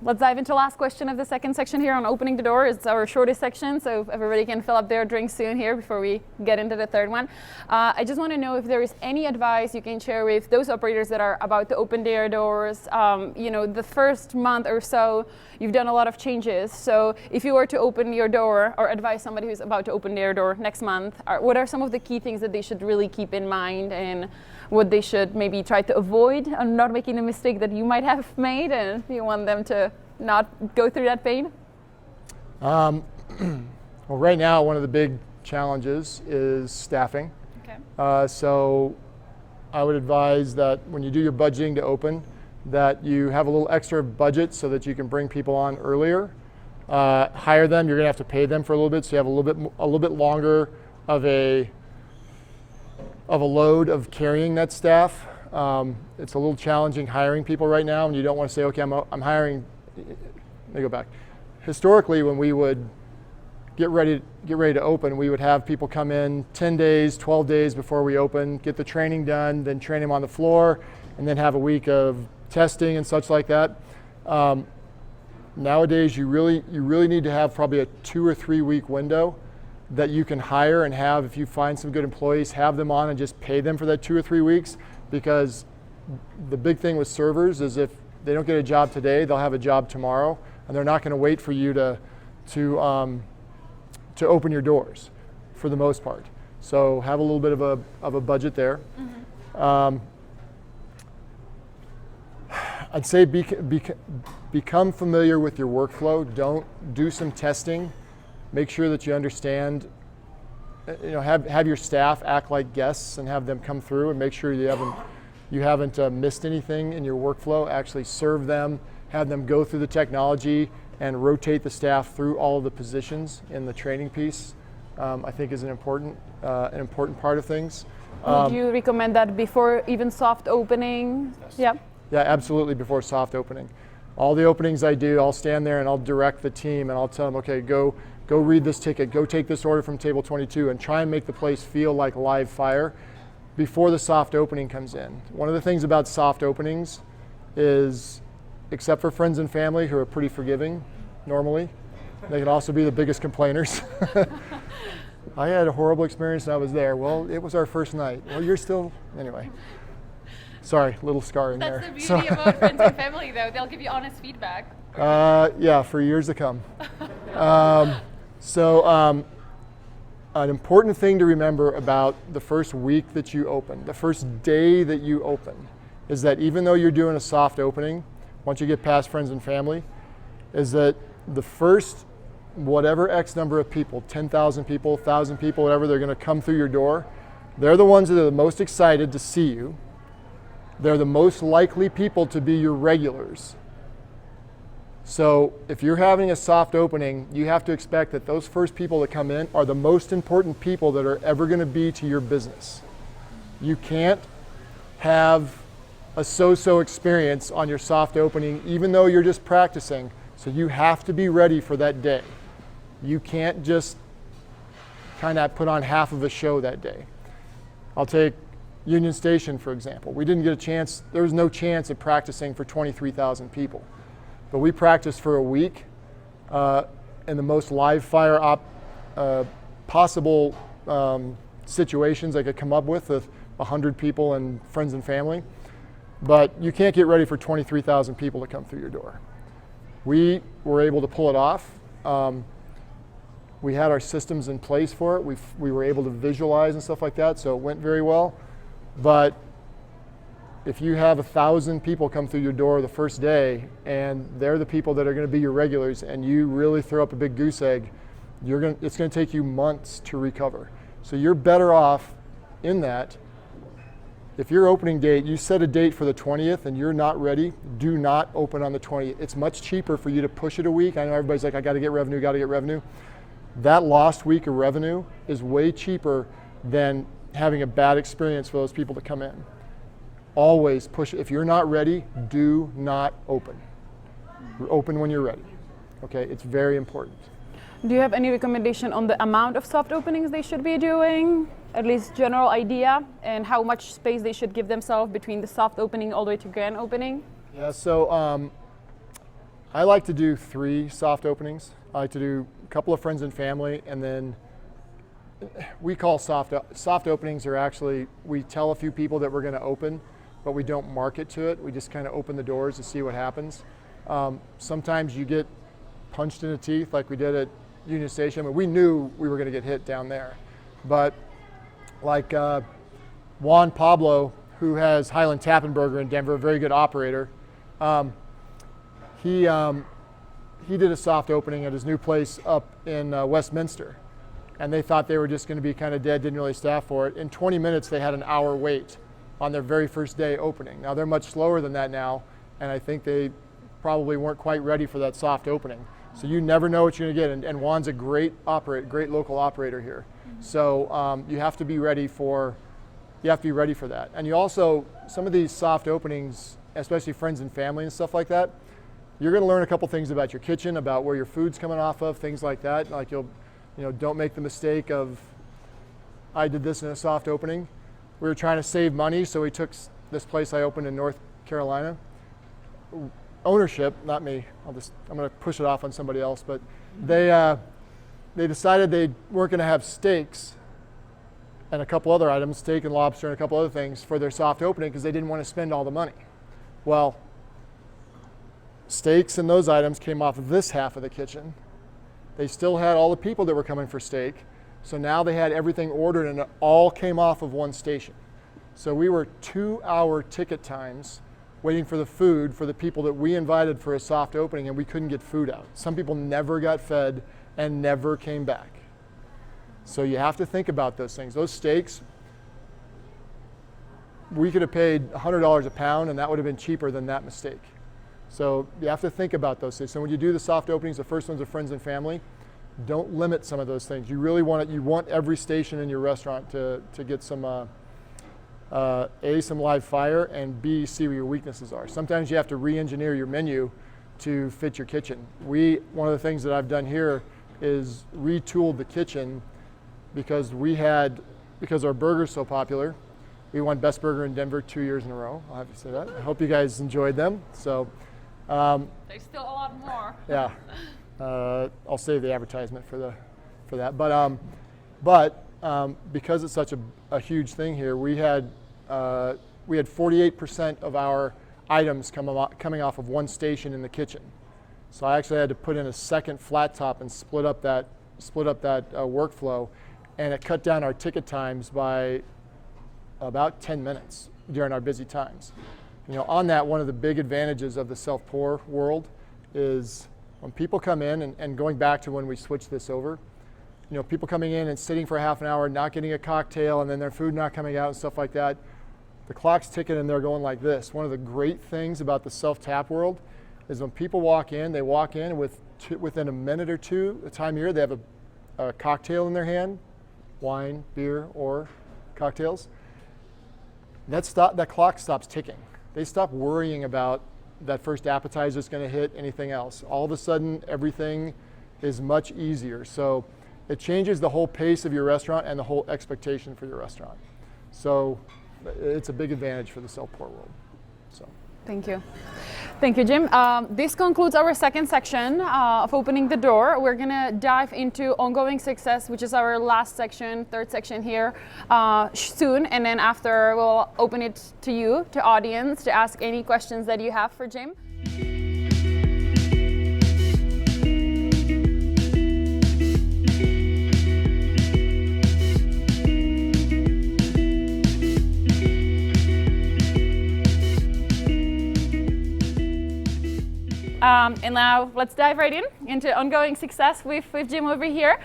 let's dive into the last question of the second section here on opening the door. It's our shortest section, so everybody can fill up their drinks soon here before we get into the third one. I just want to know if there is any advice you can share with those operators that are about to open their doors. The first month or so, you've done a lot of changes. So if you were to open your door or advise somebody who's about to open their door next month, what are some of the key things that they should really keep in mind, and what they should maybe try to avoid and not making a mistake that you might have made, and you want them to not go through that pain? Well, right now, one of the big challenges is staffing. Okay. So I would advise that when you do your budgeting to open, that you have a little extra budget so that you can bring people on earlier. Hire them. You're going to have to pay them for a little bit, so you have a little bit longer of a load of carrying that staff. It's a little challenging hiring people right now, and you don't want to say, okay, I'm hiring. Let me go back. Historically, when we would get ready to open, we would have people come in 10 days, 12 days before we open, get the training done, then train them on the floor, and then have a week of testing and such like that. Nowadays, you really need to have probably a 2 or 3 week window that you can hire and have, if you find some good employees, have them on and just pay them for that 2 or 3 weeks, because the big thing with servers is if they don't get a job today, they'll have a job tomorrow, and they're not going to wait for you to open your doors for the most part. So have a little bit of a budget there. Mm-hmm. I'd say become familiar with your workflow. Do some testing. Make sure that you understand, have your staff act like guests and have them come through and make sure you haven't missed anything in your workflow. Actually serve them, have them go through the technology and rotate the staff through all of the positions in the training piece. I think is an important part of things. Would you recommend that before even soft opening? Yes. Yeah. Yeah, absolutely, before soft opening. All the openings I do, I'll stand there and I'll direct the team and I'll tell them, okay, go read this ticket, go take this order from table 22, and try and make the place feel like live fire before the soft opening comes in. One of the things about soft openings is, except for friends and family who are pretty forgiving normally, they can also be the biggest complainers. I had a horrible experience and I was there. Well, it was our first night. Well, you're still, anyway. Sorry, little scarring there. That's the beauty about friends and family, though. They'll give you honest feedback. Yeah, for years to come. An important thing to remember about the first week that you open, the first day that you open, is that even though you're doing a soft opening, once you get past friends and family, is that the first whatever X number of people, 10,000 people, 1,000 people, whatever, they're going to come through your door. They're the ones that are the most excited to see you. They're the most likely people to be your regulars. So if you're having a soft opening, you have to expect that those first people that come in are the most important people that are ever going to be to your business. You can't have a so-so experience on your soft opening, even though you're just practicing. So you have to be ready for that day. You can't just kind of put on half of a show that day. I'll take Union Station, for example. We didn't get a chance, there was no chance of practicing for 23,000 people. But we practiced for a week in the most live fire possible situations I could come up with 100 people and friends and family. But you can't get ready for 23,000 people to come through your door. We were able to pull it off. We had our systems in place for it. We were able to visualize and stuff like that, so it went very well. But if you have 1,000 people come through your door the first day and they're the people that are going to be your regulars and you really throw up a big goose egg, it's going to take you months to recover. So you're better off in that. If your opening date, you set a date for the 20th and you're not ready, do not open on the 20th. It's much cheaper for you to push it a week. I know everybody's like, I got to get revenue. That lost week of revenue is way cheaper than having a bad experience for those people to come in. Always push it. If you're not ready, do not open. Open when you're ready. Okay, it's very important. Do you have any recommendation on the amount of soft openings they should be doing? At least general idea, and how much space they should give themselves between the soft opening all the way to grand opening? Yeah, so I like to do 3 soft openings. I like to do a couple of friends and family, and then we call soft openings are actually, we tell a few people that we're going to open, but we don't market to it. We just kind of open the doors to see what happens. Sometimes you get punched in the teeth like we did at Union Station. I mean, we knew we were going to get hit down there, but like Juan Pablo, who has Highland Tap and Burger in Denver, a very good operator. He did a soft opening at his new place up in Westminster, and they thought they were just going to be kind of dead, didn't really staff for it. In 20 minutes, they had an hour wait on their very first day opening. Now they're much slower than that now, and I think they probably weren't quite ready for that soft opening. So you never know what you're going to get, and Juan's a great local operator here. So you have to be ready for that. And you also, some of these soft openings, especially friends and family and stuff like that, you're going to learn a couple things about your kitchen, about where your food's coming off of, things like that. Like don't make the mistake of, I did this in a soft opening. We were trying to save money, so we took this place I opened in North Carolina. Ownership, not me. I'm going to push it off on somebody else, but they decided they weren't going to have steaks and a couple other items, steak and lobster and a couple other things for their soft opening because they didn't want to spend all the money. Well, steaks and those items came off of this half of the kitchen. They still had all the people that were coming for steak. So now they had everything ordered and it all came off of one station. So we were 2-hour ticket times waiting for the food for the people that we invited for a soft opening, and we couldn't get food out. Some people never got fed and never came back. So you have to think about those things. Those steaks, we could have paid $100 a pound and that would have been cheaper than that mistake. So you have to think about those things. So when you do the soft openings, the first ones are friends and family, don't limit some of those things. You really want it, you want every station in your restaurant to get some, A, some live fire, and B, see where your weaknesses are. Sometimes you have to re-engineer your menu to fit your kitchen. One of the things that I've done here is retooled the kitchen because our burger's so popular. We won Best Burger in Denver 2 years in a row. I'll have to say that. I hope you guys enjoyed them. So, there's still a lot more. Yeah, I'll save the advertisement for that. But because it's such a huge thing here, we had 48% of our items coming off of one station in the kitchen. So I actually had to put in a second flat top and split up that workflow, and it cut down our ticket times by about 10 minutes during our busy times. On that, one of the big advantages of the self-pour world is when people come in, and going back to when we switched this over, people coming in and sitting for half an hour, not getting a cocktail, and then their food not coming out and stuff like that, the clock's ticking and they're going like this. One of the great things about the self-tap world is when people walk in, they walk in within a minute or two, the time of year, they have a cocktail in their hand, wine, beer, or cocktails. That clock stops ticking. They stop worrying about that first appetizer is going to hit anything else. All of a sudden, everything is much easier. So it changes the whole pace of your restaurant and the whole expectation for your restaurant. So it's a big advantage for the self-pour world. So. Thank you. Thank you, Jim. This concludes our second section of opening the door. We're going to dive into ongoing success, which is our last section, third section here, soon. And then after, we'll open it to you, to audience, to ask any questions that you have for Jim. And now let's dive right into ongoing success with Jim over here.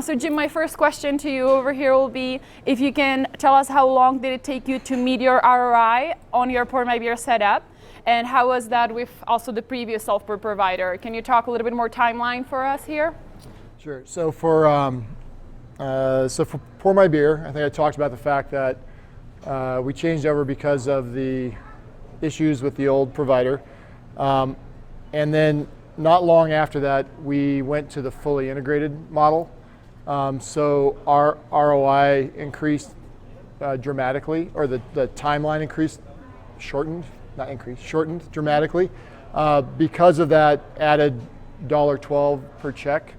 So Jim, my first question to you over here will be if you can tell us how long did it take you to meet your ROI on your Pour My Beer setup, and how was that with also the previous self-pour provider? Can you talk a little bit more timeline for us here? Sure. So for Pour My Beer, I think I talked about the fact that we changed over because of the issues with the old provider. And then not long after that, we went to the fully integrated model. So our ROI increased dramatically, or the timeline shortened dramatically. Because of that added $1.12 per check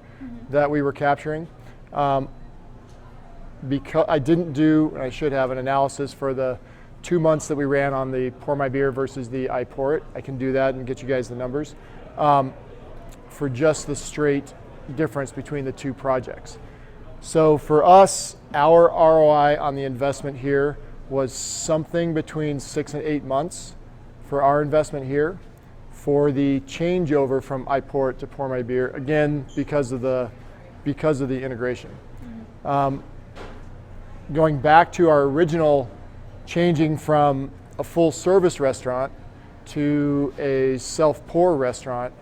that we were capturing. Because I didn't do, and I should have, an analysis for the 2 months that we ran on the Pour My Beer versus the I Pour It. I can do that and get you guys the numbers for just the straight difference between the two projects. So for us, our ROI on the investment here was something between 6 and 8 months for our investment here. For the changeover from I Pour It to Pour My Beer, again because of the integration. Going back to our original changing from a full service restaurant to a self-pour restaurant,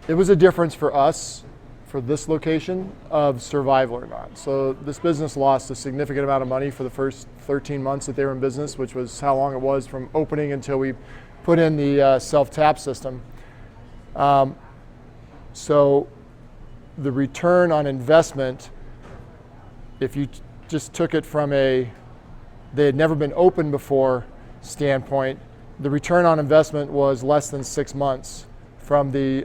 it was a difference for us, for this location, of survival or not. So this business lost a significant amount of money for the first 13 months that they were in business, which was how long it was from opening until we put in the self-tap system. So the return on investment, if you just took it from they had never been open before standpoint, the return on investment was less than 6 months from the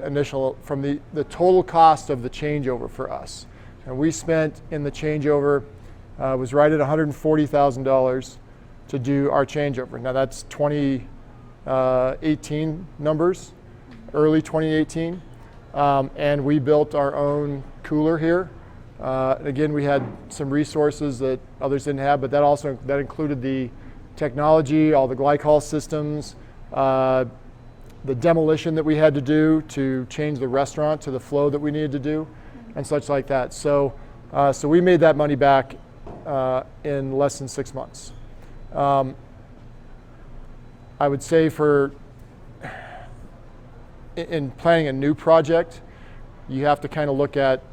total cost of the changeover for us. And we spent in the changeover, was right at $140,000 to do our changeover. Now that's 2018 numbers, early 2018. And we built our own cooler here. Again, we had some resources that others didn't have, but that included the technology, all the glycol systems, the demolition that we had to do to change the restaurant to the flow that we needed to do, and such like that. So we made that money back in less than 6 months. I would say in planning a new project, you have to kind of look at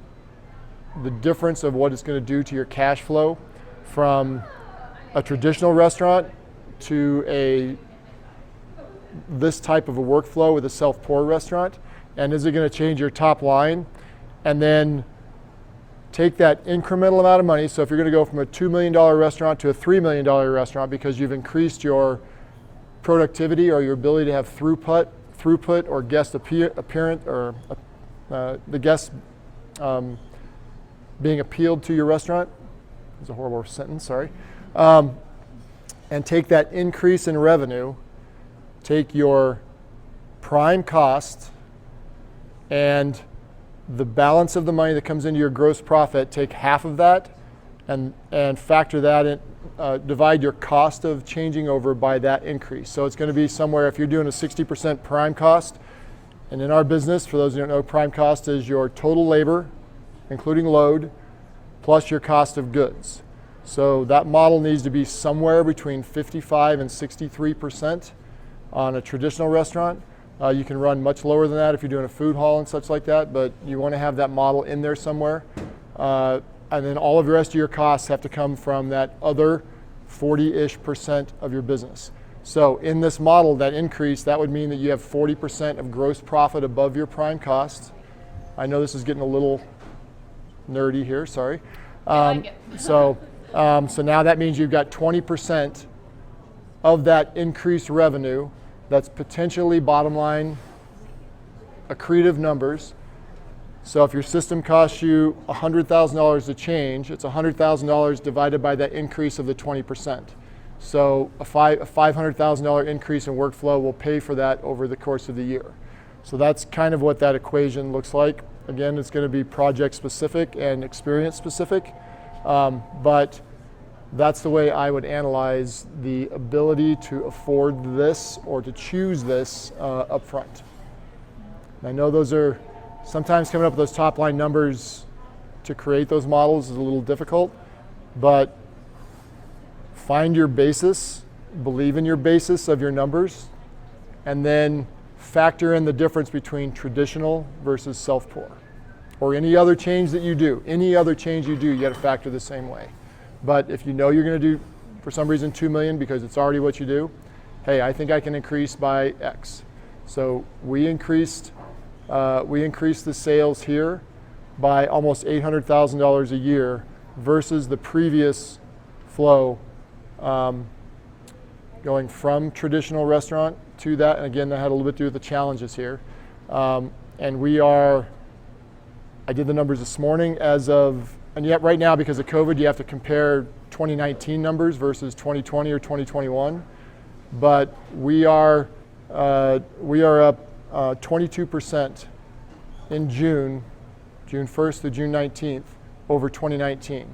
the difference of what it's going to do to your cash flow from a traditional restaurant to this type of a workflow with a self-pour restaurant, and is it going to change your top line? And then take that incremental amount of money. So if you're going to go from a $2 million restaurant to a $3 million restaurant because you've increased your productivity or your ability to have throughput or guest appearance, or the guests being appealed to your restaurant. It's a horrible sentence, sorry. And take that increase in revenue, take your prime cost and the balance of the money that comes into your gross profit, take half of that and factor that in, divide your cost of changing over by that increase. So it's going to be somewhere, if you're doing a 60% prime cost, and in our business, for those who don't know, prime cost is your total labor, including load, plus your cost of goods. So that model needs to be somewhere between 55 and 63% on a traditional restaurant. You can run much lower than that if you're doing a food hall and such like that, but you want to have that model in there somewhere. And then all of the rest of your costs have to come from that other 40-ish% of your business. So in this model, that increase, that would mean that you have 40% of gross profit above your prime cost. I know this is getting a little nerdy here, sorry. So now that means you've got 20% of that increased revenue that's potentially bottom line accretive numbers. So if your system costs you $100,000 to change, it's $100,000 divided by that increase of the 20%. So a $500,000 increase in workflow will pay for that over the course of the year. So that's kind of what that equation looks like. Again, it's going to be project specific and experience specific, but That's the way I would analyze the ability to afford this or to choose this up front. And I know those are sometimes coming up with those top line numbers to create those models is a little difficult, but find your basis, believe in your basis of your numbers, and then factor in the difference between traditional versus self-pour. Or any other change that you do. Any other change you do, you got to factor the same way. But if you know you're going to do, for some reason, 2 million because it's already what you do, hey, I think I can increase by X. So we increased the sales here by almost $800,000 a year versus the previous flow, going from traditional restaurant to that. And again, that had a little bit to do with the challenges here. And we are, I did the numbers this morning and yet right now because of COVID, you have to compare 2019 numbers versus 2020 or 2021. But we are up 22% in June 1st to June 19th over 2019.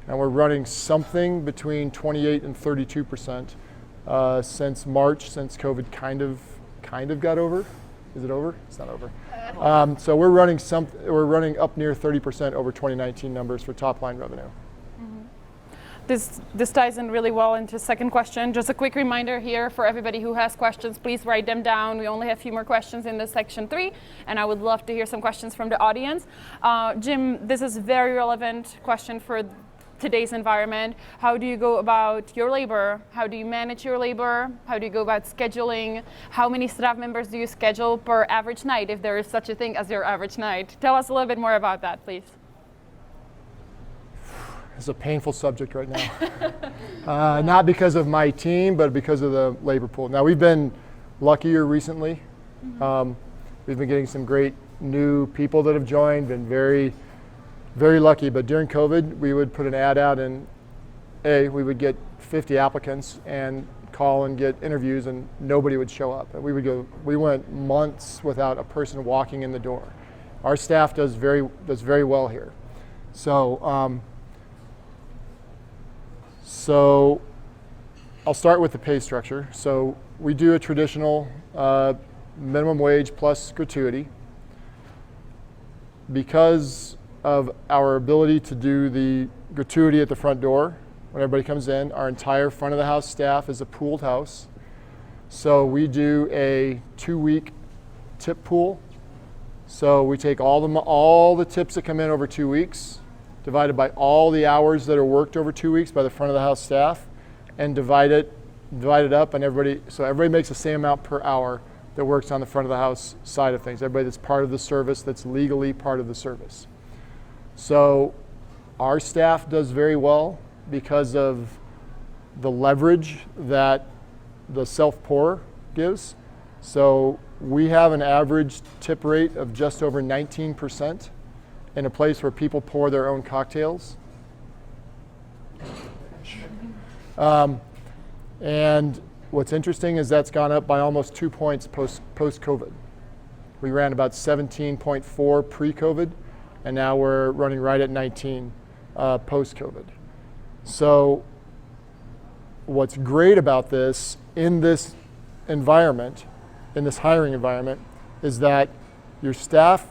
And we're running something between 28 and 32% since March, since COVID kind of got over. Is it over? It's not over. So we're running up near 30% over 2019 numbers for top line revenue. This ties in really well into second question. Just a quick reminder here for everybody who has questions, please write them down. We only have a few more questions in this section 3, and I would love to hear some questions from the audience. Jim, this is a very relevant question for today's environment. How do you go about your labor? How do you manage your labor? How do you go about scheduling? How many staff members do you schedule per average night, if there is such a thing as your average night? Tell us a little bit more about that, please. It's a painful subject right now. Not because of my team, but because of the labor pool. Now, we've been luckier recently. We've been getting some great new people that have joined, been very, very lucky. But during COVID, we would put an ad out and we would get 50 applicants and call and get interviews and nobody would show up. And we went months without a person walking in the door. Our staff does very well here. So I'll start with the pay structure. So we do a traditional minimum wage plus gratuity. Because of our ability to do the gratuity at the front door when everybody comes in, our entire front of the house staff is a pooled house. So we do a 2-week tip pool. So we take all the tips that come in over 2 weeks, divided by all the hours that are worked over 2 weeks by the front of the house staff, and divide it up, and everybody makes the same amount per hour that works on the front of the house side of things. Everybody that's part of the service, that's legally part of the service. So our staff does very well because of the leverage that the self-pour gives. So we have an average tip rate of just over 19% in a place where people pour their own cocktails. And what's interesting is that's gone up by almost 2 points post-COVID. We ran about 17.4 pre-COVID, and now we're running right at 19 post-COVID. So what's great about this in this environment, in this hiring environment, is that your staff,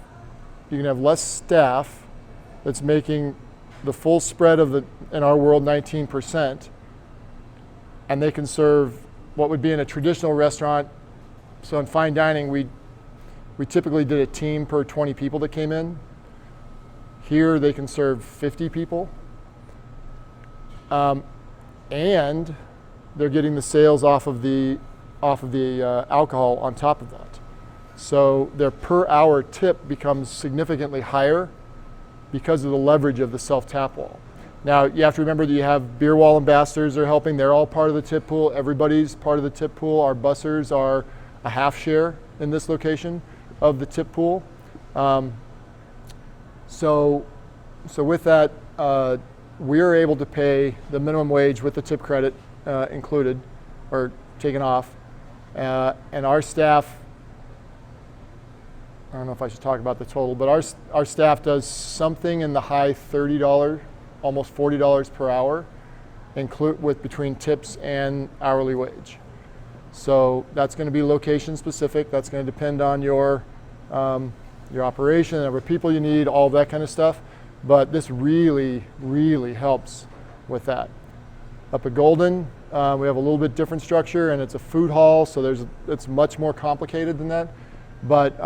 you can have less staff that's making the full spread of in our world, 19%, and they can serve what would be in a traditional restaurant. So in fine dining, we typically did a team per 20 people that came in. Here they can serve 50 people. And they're getting the sales off of the alcohol on top of that. So their per hour tip becomes significantly higher because of the leverage of the self-tap wall. Now you have to remember that you have beer wall ambassadors are helping. They're all part of the tip pool. Everybody's part of the tip pool. Our bussers are a half share in this location of the tip pool. So with that, we are able to pay the minimum wage with the tip credit included or taken off. And our staff, I don't know if I should talk about the total, but our staff does something in the high $30, almost $40 per hour include with between tips and hourly wage. So that's going to be location specific. That's going to depend on your operation, the number of people you need, all that kind of stuff. But this really, really helps with that. Up at Golden, we have a little bit different structure, and it's a food hall, so it's much more complicated than that. But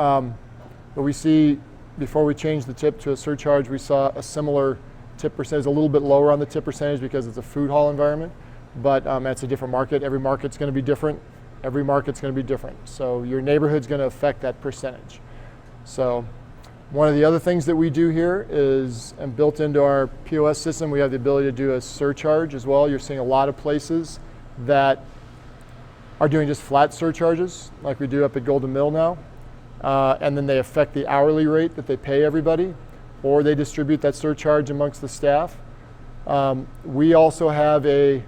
we see, before we changed the tip to a surcharge, we saw a similar tip percentage, a little bit lower on the tip percentage because it's a food hall environment. But it's a different market. Every market's going to be different. Every market's going to be different. So your neighborhood's going to affect that percentage. So one of the other things that we do here is, and built into our POS system, we have the ability to do a surcharge as well. You're seeing a lot of places that are doing just flat surcharges, like we do up at Golden Mill now. And then they affect the hourly rate that they pay everybody, or they distribute that surcharge amongst the staff. We also have a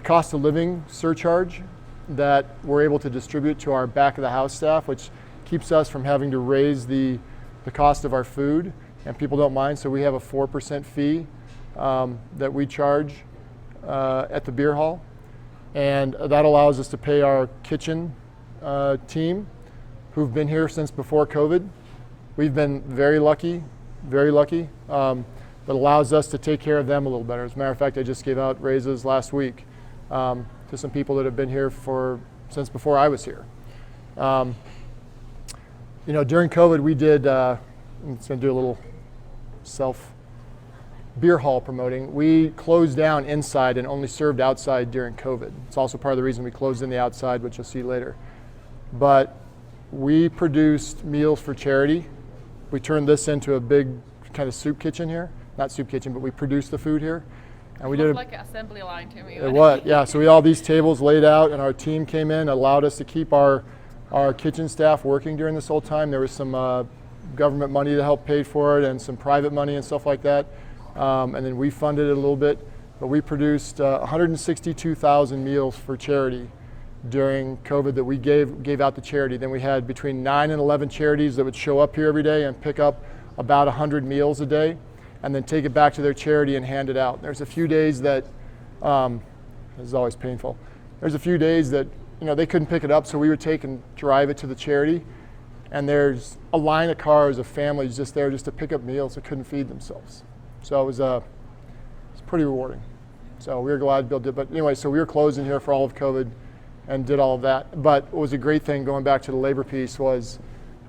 cost of living surcharge that we're able to distribute to our back of the house staff, which keeps us from having to raise the cost of our food, and people don't mind. So we have a 4% fee that we charge at the beer hall, and that allows us to pay our kitchen team, who've been here since before COVID. We've been very lucky, but allows us to take care of them a little better. As a matter of fact, I just gave out raises last week to some people that have been here since before I was here. During COVID, we did, I'm just going to do a little beer hall promoting. We closed down inside and only served outside during COVID. It's also part of the reason we closed in the outside, which you'll see later. But we produced meals for charity. We turned this into a big kind of soup kitchen here. Not soup kitchen, but we produced the food here. And we did like an assembly line to me. It was, yeah. So we had all these tables laid out, and our team came in, allowed us to keep our kitchen staff working during this whole time. There was some government money to help pay for it, and some private money and stuff like that. And then we funded it a little bit. But we produced 162,000 meals for charity during COVID that we gave out to charity. Then we had between 9 and 11 charities that would show up here every day and pick up about 100 meals a day, and then take it back to their charity and hand it out. There's a few days that, this is always painful, there's a few days that they couldn't pick it up, so we would take and drive it to the charity, and there's a line of cars of families just there just to pick up meals that couldn't feed themselves. So it was pretty rewarding. So we were glad to be able to do it. But anyway, so we were closed in here for all of COVID and did all of that. But what was a great thing, going back to the labor piece, was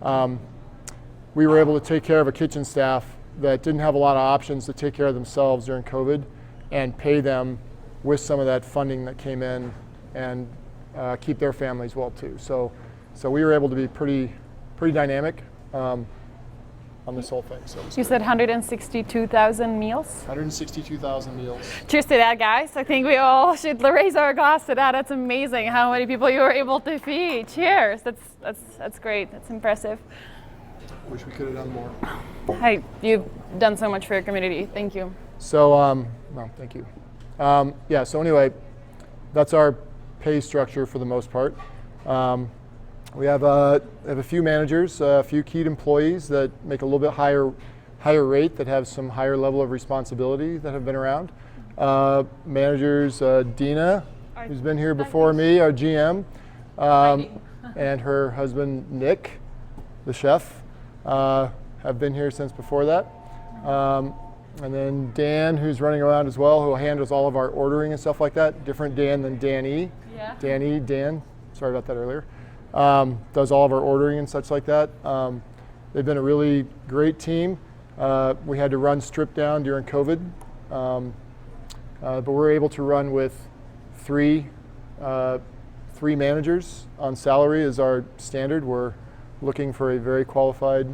we were able to take care of a kitchen staff that didn't have a lot of options to take care of themselves during COVID, and pay them with some of that funding that came in, and keep their families well too. So we were able to be pretty dynamic on this whole thing. So you said 162,000 meals? 162,000 meals. Cheers to that, guys. I think we all should raise our glass to that. That's amazing how many people you were able to feed. Cheers. That's great. That's impressive. Wish we could have done more. Hey, you've done so much for your community. Thank you. So, thank you. So anyway, that's our pay structure for the most part. We have a few managers, a few keyed employees that make a little bit higher rate, that have some higher level of responsibility, that have been around. Managers, Dina, who's been here before me, our GM, and her husband, Nick, the chef, have been here since before that. And then Dan, who's running around as well, who handles all of our ordering and stuff like that. Different Dan than Danny. Yeah. Dan, sorry about that earlier. Does all of our ordering and such like that. They've been a really great team. We had to run stripped down during COVID, but we're able to run with three managers on salary as our standard. We're looking for a very qualified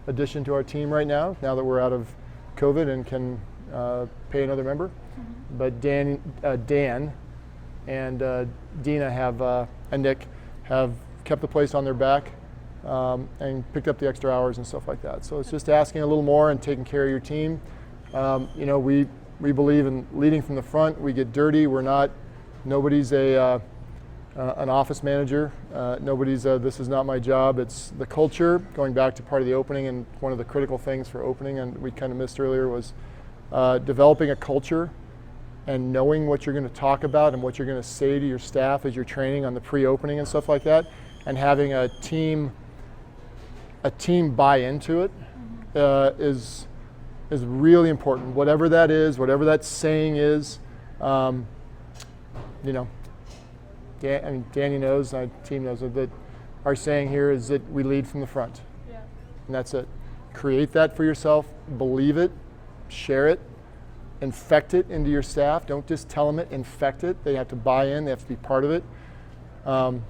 addition to our team right now that we're out of COVID and can pay another member. Mm-hmm. But Dan and Dina and Nick have kept the place on their back and picked up the extra hours and stuff like that. So it's just asking a little more and taking care of your team. We believe in leading from the front. We get dirty. Nobody's an office manager. Nobody's this is not my job. It's the culture, going back to part of the opening, and one of the critical things for opening, and we kind of missed earlier, was developing a culture and knowing what you're going to talk about and what you're going to say to your staff as you're training on the pre-opening and stuff like that, and having a team buy into it is really important. Whatever that is, whatever that saying is, you know, Danny knows, our team knows that our saying here is that we lead from the front. Yeah. And that's it. Create that for yourself, believe it, share it, infect it into your staff. Don't just tell them it, infect it. They have to buy in, they have to be part of it. And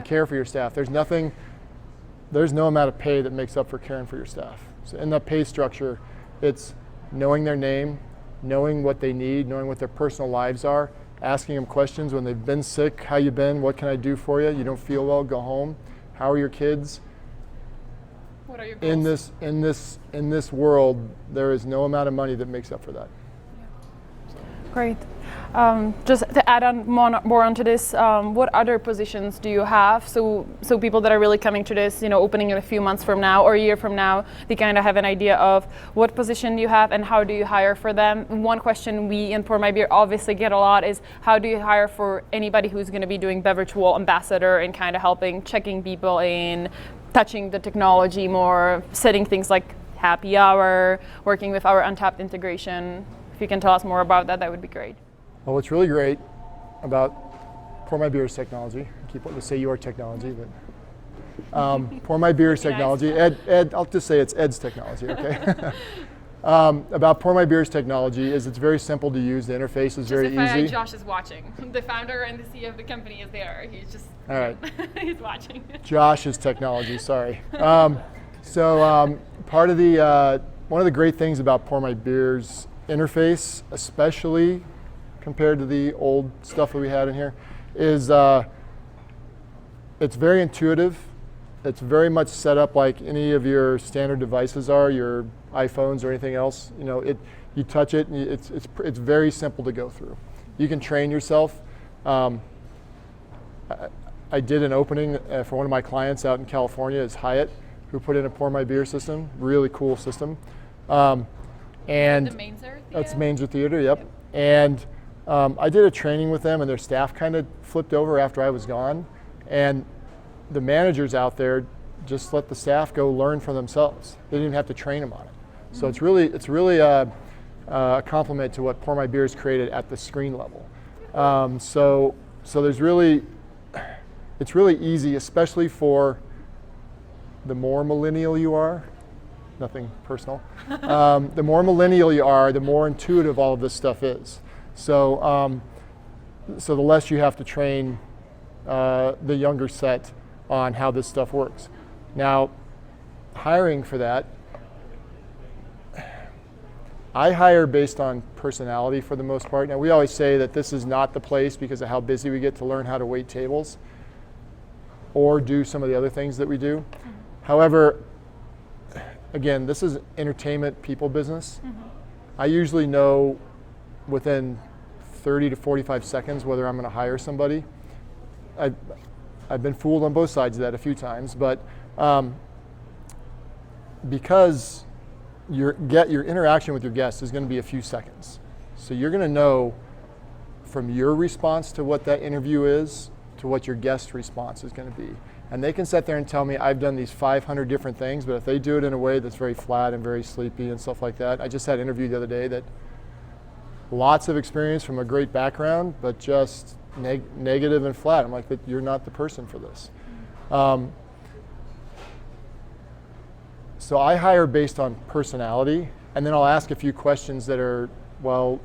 care for your staff. There's no amount of pay that makes up for caring for your staff. So in that pay structure, it's knowing their name, knowing what they need, knowing what their personal lives are, asking them questions when they've been sick. How you been? What can I do for you? You don't feel well? Go home. How are your kids? What are your goals? In this world, there is no amount of money that makes up for that. Great. Just to add on more onto this, what other positions do you have? So people that are really coming to this, opening in a few months from now or a year from now, they kind of have an idea of what position you have and how do you hire for them. One question we in Pour My Beer obviously get a lot is how do you hire for anybody who's going to be doing beverage wall ambassador and kind of helping, checking people in, touching the technology more, setting things like happy hour, working with our Untapped integration. If you can tell us more about that, that would be great. Well, what's really great about Pour My Beer's technology, I keep wanting to say your technology, but Pour My Beer's technology, Ed, I'll just say it's Ed's technology, okay? About Pour My Beer's technology is it's very simple to use. The interface is very easy. Josh is watching. The founder and the CEO of the company is there. He's just, all right. He's watching. Josh's technology, sorry. Part of the, one of the great things about Pour My Beer's interface, especially compared to the old stuff that we had in here, is it's very intuitive. It's very much set up like any of your standard devices are, your iPhones or anything else. You touch it, and it's very simple to go through. You can train yourself. I did an opening for one of my clients out in California, is Hyatt, who put in a Pour My Beer system, really cool system. And the Mainzer Theater? That's Mainzer Theater, yep. And I did a training with them, and their staff kind of flipped over after I was gone. And the managers out there just let the staff go learn for themselves. They didn't even have to train them on it. So it's really a compliment to what Pour My Beer has created at the screen level. So there's really, it's really easy, especially for the more millennial you are. Nothing personal. The more millennial you are, the more intuitive all of this stuff is. So the less you have to train the younger set on how this stuff works. Now, hiring for that, I hire based on personality for the most part. Now, we always say that this is not the place because of how busy we get to learn how to wait tables or do some of the other things that we do. However, again, this is entertainment people business. I usually know within 30 to 45 seconds whether I'm going to hire somebody. I've been fooled on both sides of that a few times, but because your interaction with your guests is going to be a few seconds. So you're going to know from your response to what that interview is to what your guest response is going to be. And they can sit there and tell me I've done these 500 different things, but if they do it in a way that's very flat and very sleepy and stuff like that. I just had an interview the other day that lots of experience from a great background, but just negative and flat. I'm like, but you're not the person for this. So I hire based on personality, and then I'll ask a few questions that are, well,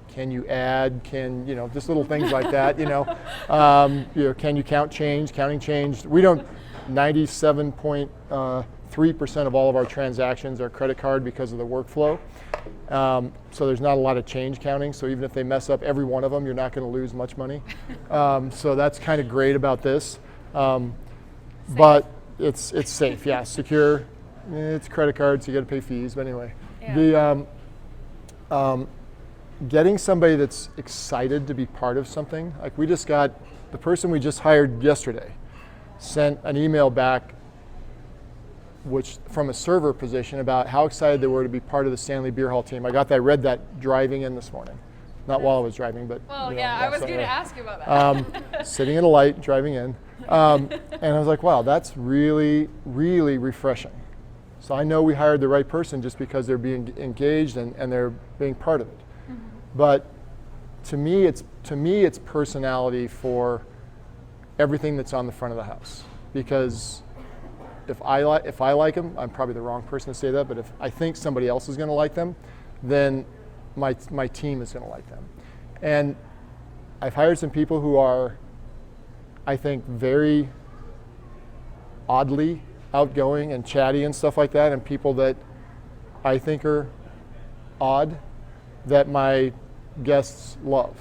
can you add, just little things like that, can you count change, counting change. We don't, 97.3% of all of our transactions are credit card because of the workflow. So there's not a lot of change counting. So even if they mess up every one of them, you're not going to lose much money. So that's kind of great about this. But it's safe, yeah, secure. It's credit cards, so you got to pay fees. But anyway, yeah. Getting somebody that's excited to be part of something. Like we just got, the person we just hired yesterday sent an email back which from a server position, about how excited they were to be part of the Stanley Beer Hall team. I read that driving in this morning. Not while I was driving, but Well, you know, yeah, I was going to ask you about that. sitting at a light, driving in. And I was like, wow, that's really, really refreshing. So I know we hired the right person just because they're being engaged and they're being part of it. But to me, it's personality for everything that's on the front of the house. Because if I like them, I'm probably the wrong person to say that, but if I think somebody else is going to like them, then my team is going to like them. And I've hired some people who are, I think, very oddly outgoing and chatty and stuff like that, and people that I think are odd that my guests love.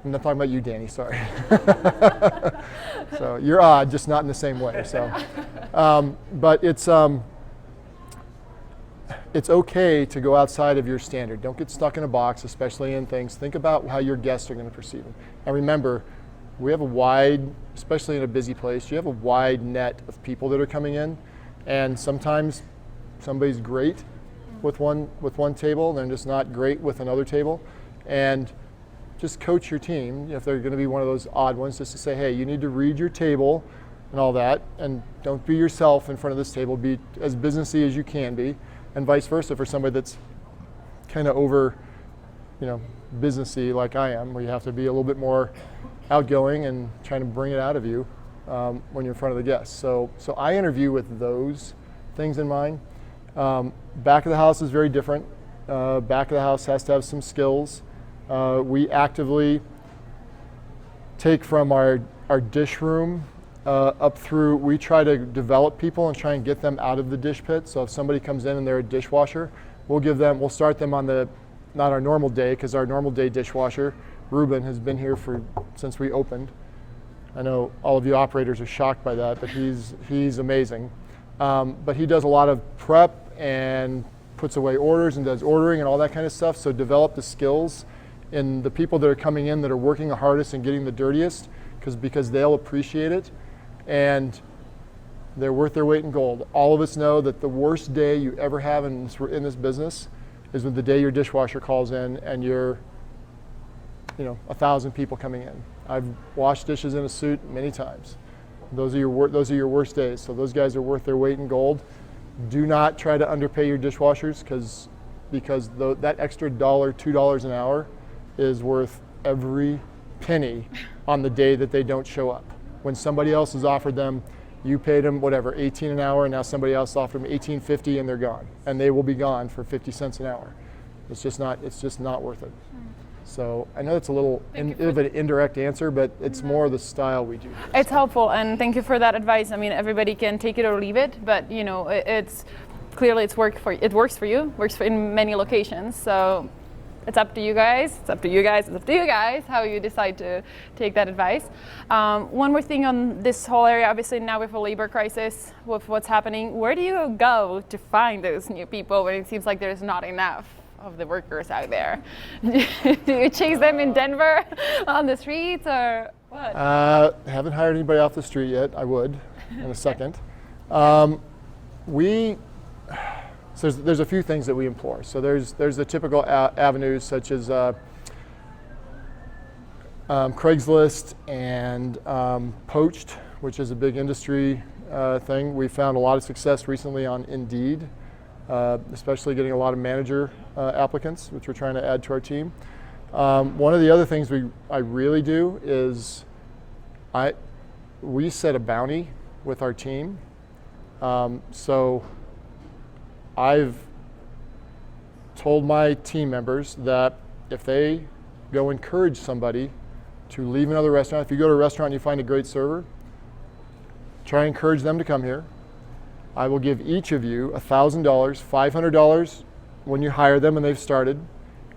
I'm not talking about you, Danny, sorry. So you're odd, just not in the same way. So, but it's okay to go outside of your standard. Don't get stuck in a box, especially in things. Think about how your guests are going to perceive them. And remember, we have a wide, especially in a busy place, you have a wide net of people that are coming in, and sometimes somebody's great with one table, and they're just not great with another table. And just coach your team, if they're going to be one of those odd ones, just to say, hey, you need to read your table and all that, and don't be yourself in front of this table. Be as businessy as you can be, and vice versa for somebody that's kind of over, businessy like I am, where you have to be a little bit more outgoing and trying to bring it out of you when you're in front of the guests. So I interview with those things in mind. Back of the house is very different. Back of the house has to have some skills. We actively take from our dish room up through, we try to develop people and try and get them out of the dish pit. So if somebody comes in and they're a dishwasher, we'll start them on not our normal day, because our normal day dishwasher, Ruben, has been here since we opened. I know all of you operators are shocked by that, but he's amazing. But he does a lot of prep and puts away orders and does ordering and all that kind of stuff. So develop the skills in the people that are coming in that are working the hardest and getting the dirtiest, because they'll appreciate it, and they're worth their weight in gold. All of us know that the worst day you ever have in this business is when the day your dishwasher calls in and you're 1,000 people coming in. I've washed dishes in a suit many times. Those are your worst days. So those guys are worth their weight in gold. Do not try to underpay your dishwashers, because that extra $2 an hour is worth every penny on the day that they don't show up. When somebody else has offered them, you paid them whatever, $18 an hour, and now somebody else offered them $18.50, and they're gone, and they will be gone for 50 cents an hour. It's just not worth it. So I know it's a little of an indirect answer, but it's more the style we do. It's helpful, and thank you for that advice. I mean, everybody can take it or leave it, but it's clearly it works for you, works in many locations. So it's up to you guys. It's up to you guys how you decide to take that advice. One more thing on this whole area, obviously now with a labor crisis, with what's happening, where do you go to find those new people when it seems like there's not enough of the workers out there? Do you chase them in Denver on the streets, or what? Haven't hired anybody off the street yet. I would in a second. So there's a few things that we implore. So there's the typical avenues, such as Craigslist and Poached, which is a big industry thing. We found a lot of success recently on Indeed, especially getting a lot of manager applicants, which we're trying to add to our team. One of the other things I really do is we set a bounty with our team. So I've told my team members that if they go encourage somebody to leave another restaurant, if you go to a restaurant and you find a great server, try and encourage them to come here. I will give each of you $1,000, $500 when you hire them and they've started,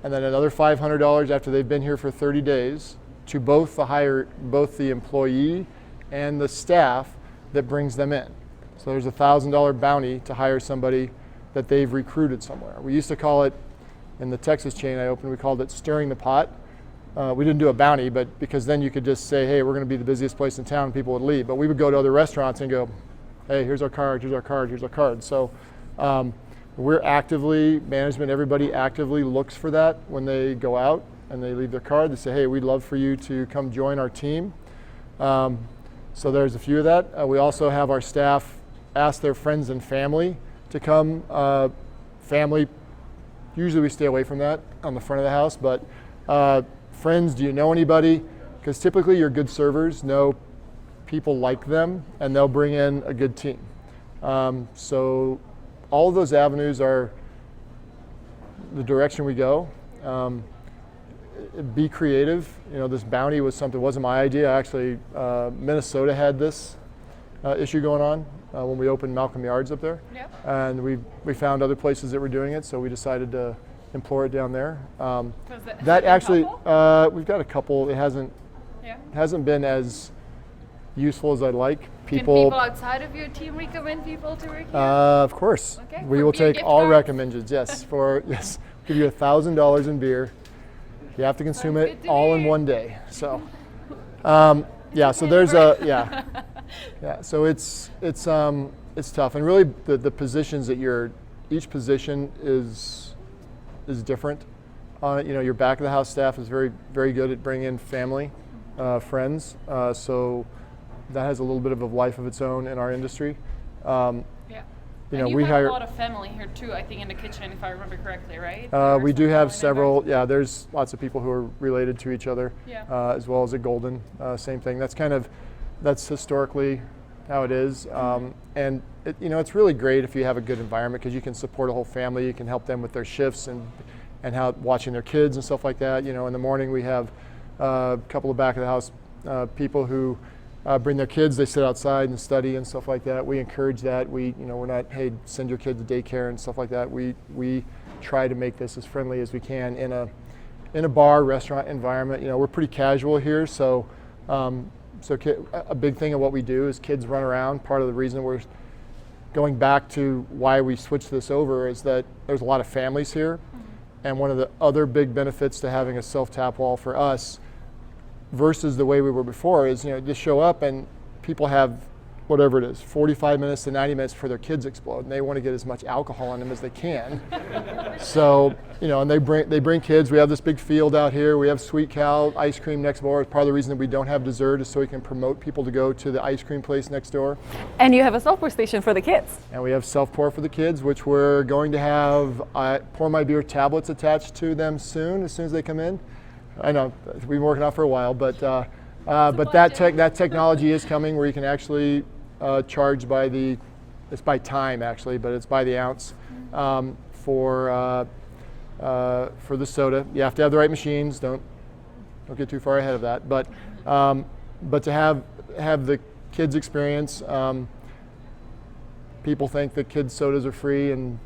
and then another $500 after they've been here for 30 days to both the employee and the staff that brings them in. So there's a $1,000 bounty to hire somebody that they've recruited somewhere. We used to call it, in the Texas chain I opened, we called it stirring the pot. We didn't do a bounty, but because then you could just say, hey, we're going to be the busiest place in town, and people would leave. But we would go to other restaurants and go, hey, here's our card, here's our card, here's our card. So we're actively, management, everybody actively looks for that when they go out and they leave their card. They say, hey, we'd love for you to come join our team. So there's a few of that. We also have our staff ask their friends and family to come. Family, usually we stay away from that on the front of the house, but friends, do you know anybody? Because typically your good servers know people like them and they'll bring in a good team. So all of those avenues are the direction we go. Be creative. You know, this bounty was something, wasn't my idea. Actually, Minnesota had this issue going on when we opened Malcolm Yards up there. Yep. And we found other places that were doing it, so we decided to employ it down there. That actually, we've got a couple. It hasn't been as useful as I'd like. Can people outside of your team recommend people to work here? Of course. Okay. We For will beer take gift all cards? recommendations. Yes, yes, give you $1,000 in beer. You have to consume Sounds it good to all me. in one day. So, yeah. So there's yeah. So it's tough, and really the positions that each position is different. You know, your back of the house staff is very very good at bringing in family, friends. So that has a little bit of a life of its own in our industry. Yeah. You And know, you we have hire a lot of family here too, I think, in the kitchen, if I remember correctly, right? we do Or have something several. Yeah, there's lots of people who are related to each other, Yeah. as well as at Golden. Same thing. That's historically how it is. And you know, it's really great if you have a good environment because you can support a whole family. You can help them with their shifts and how watching their kids and stuff like that. You know, in the morning we have a couple of back of the house people who bring their kids. They sit outside and study and stuff like that. We encourage that. We're not, hey, send your kid to daycare and stuff like that. We try to make this as friendly as we can in a bar restaurant environment. You know, we're pretty casual here, so a big thing of what we do is kids run around. Part of the reason we're going back to why we switched this over is that there's a lot of families here, and one of the other big benefits to having a self-tap wall for us versus the way we were before is, you know, just show up and people have whatever it is, 45 minutes to 90 minutes before their kids explode, and they want to get as much alcohol in them as they can. So, you know, and they bring kids. We have this big field out here. We have Sweet Cow ice cream next door. Part of the reason that we don't have dessert is so we can promote people to go to the ice cream place next door. And you have a self-pour station for the kids. And we have self-pour for the kids, which we're going to have Pour My Beer tablets attached to them as soon as they come in. I know, we've been working on it for a while, but that technology is coming where you can actually charge it's by time actually, but it's by the ounce for the soda. You have to have the right machines. Don't get too far ahead of that. But to have the kids experience, people think that kids sodas are free, and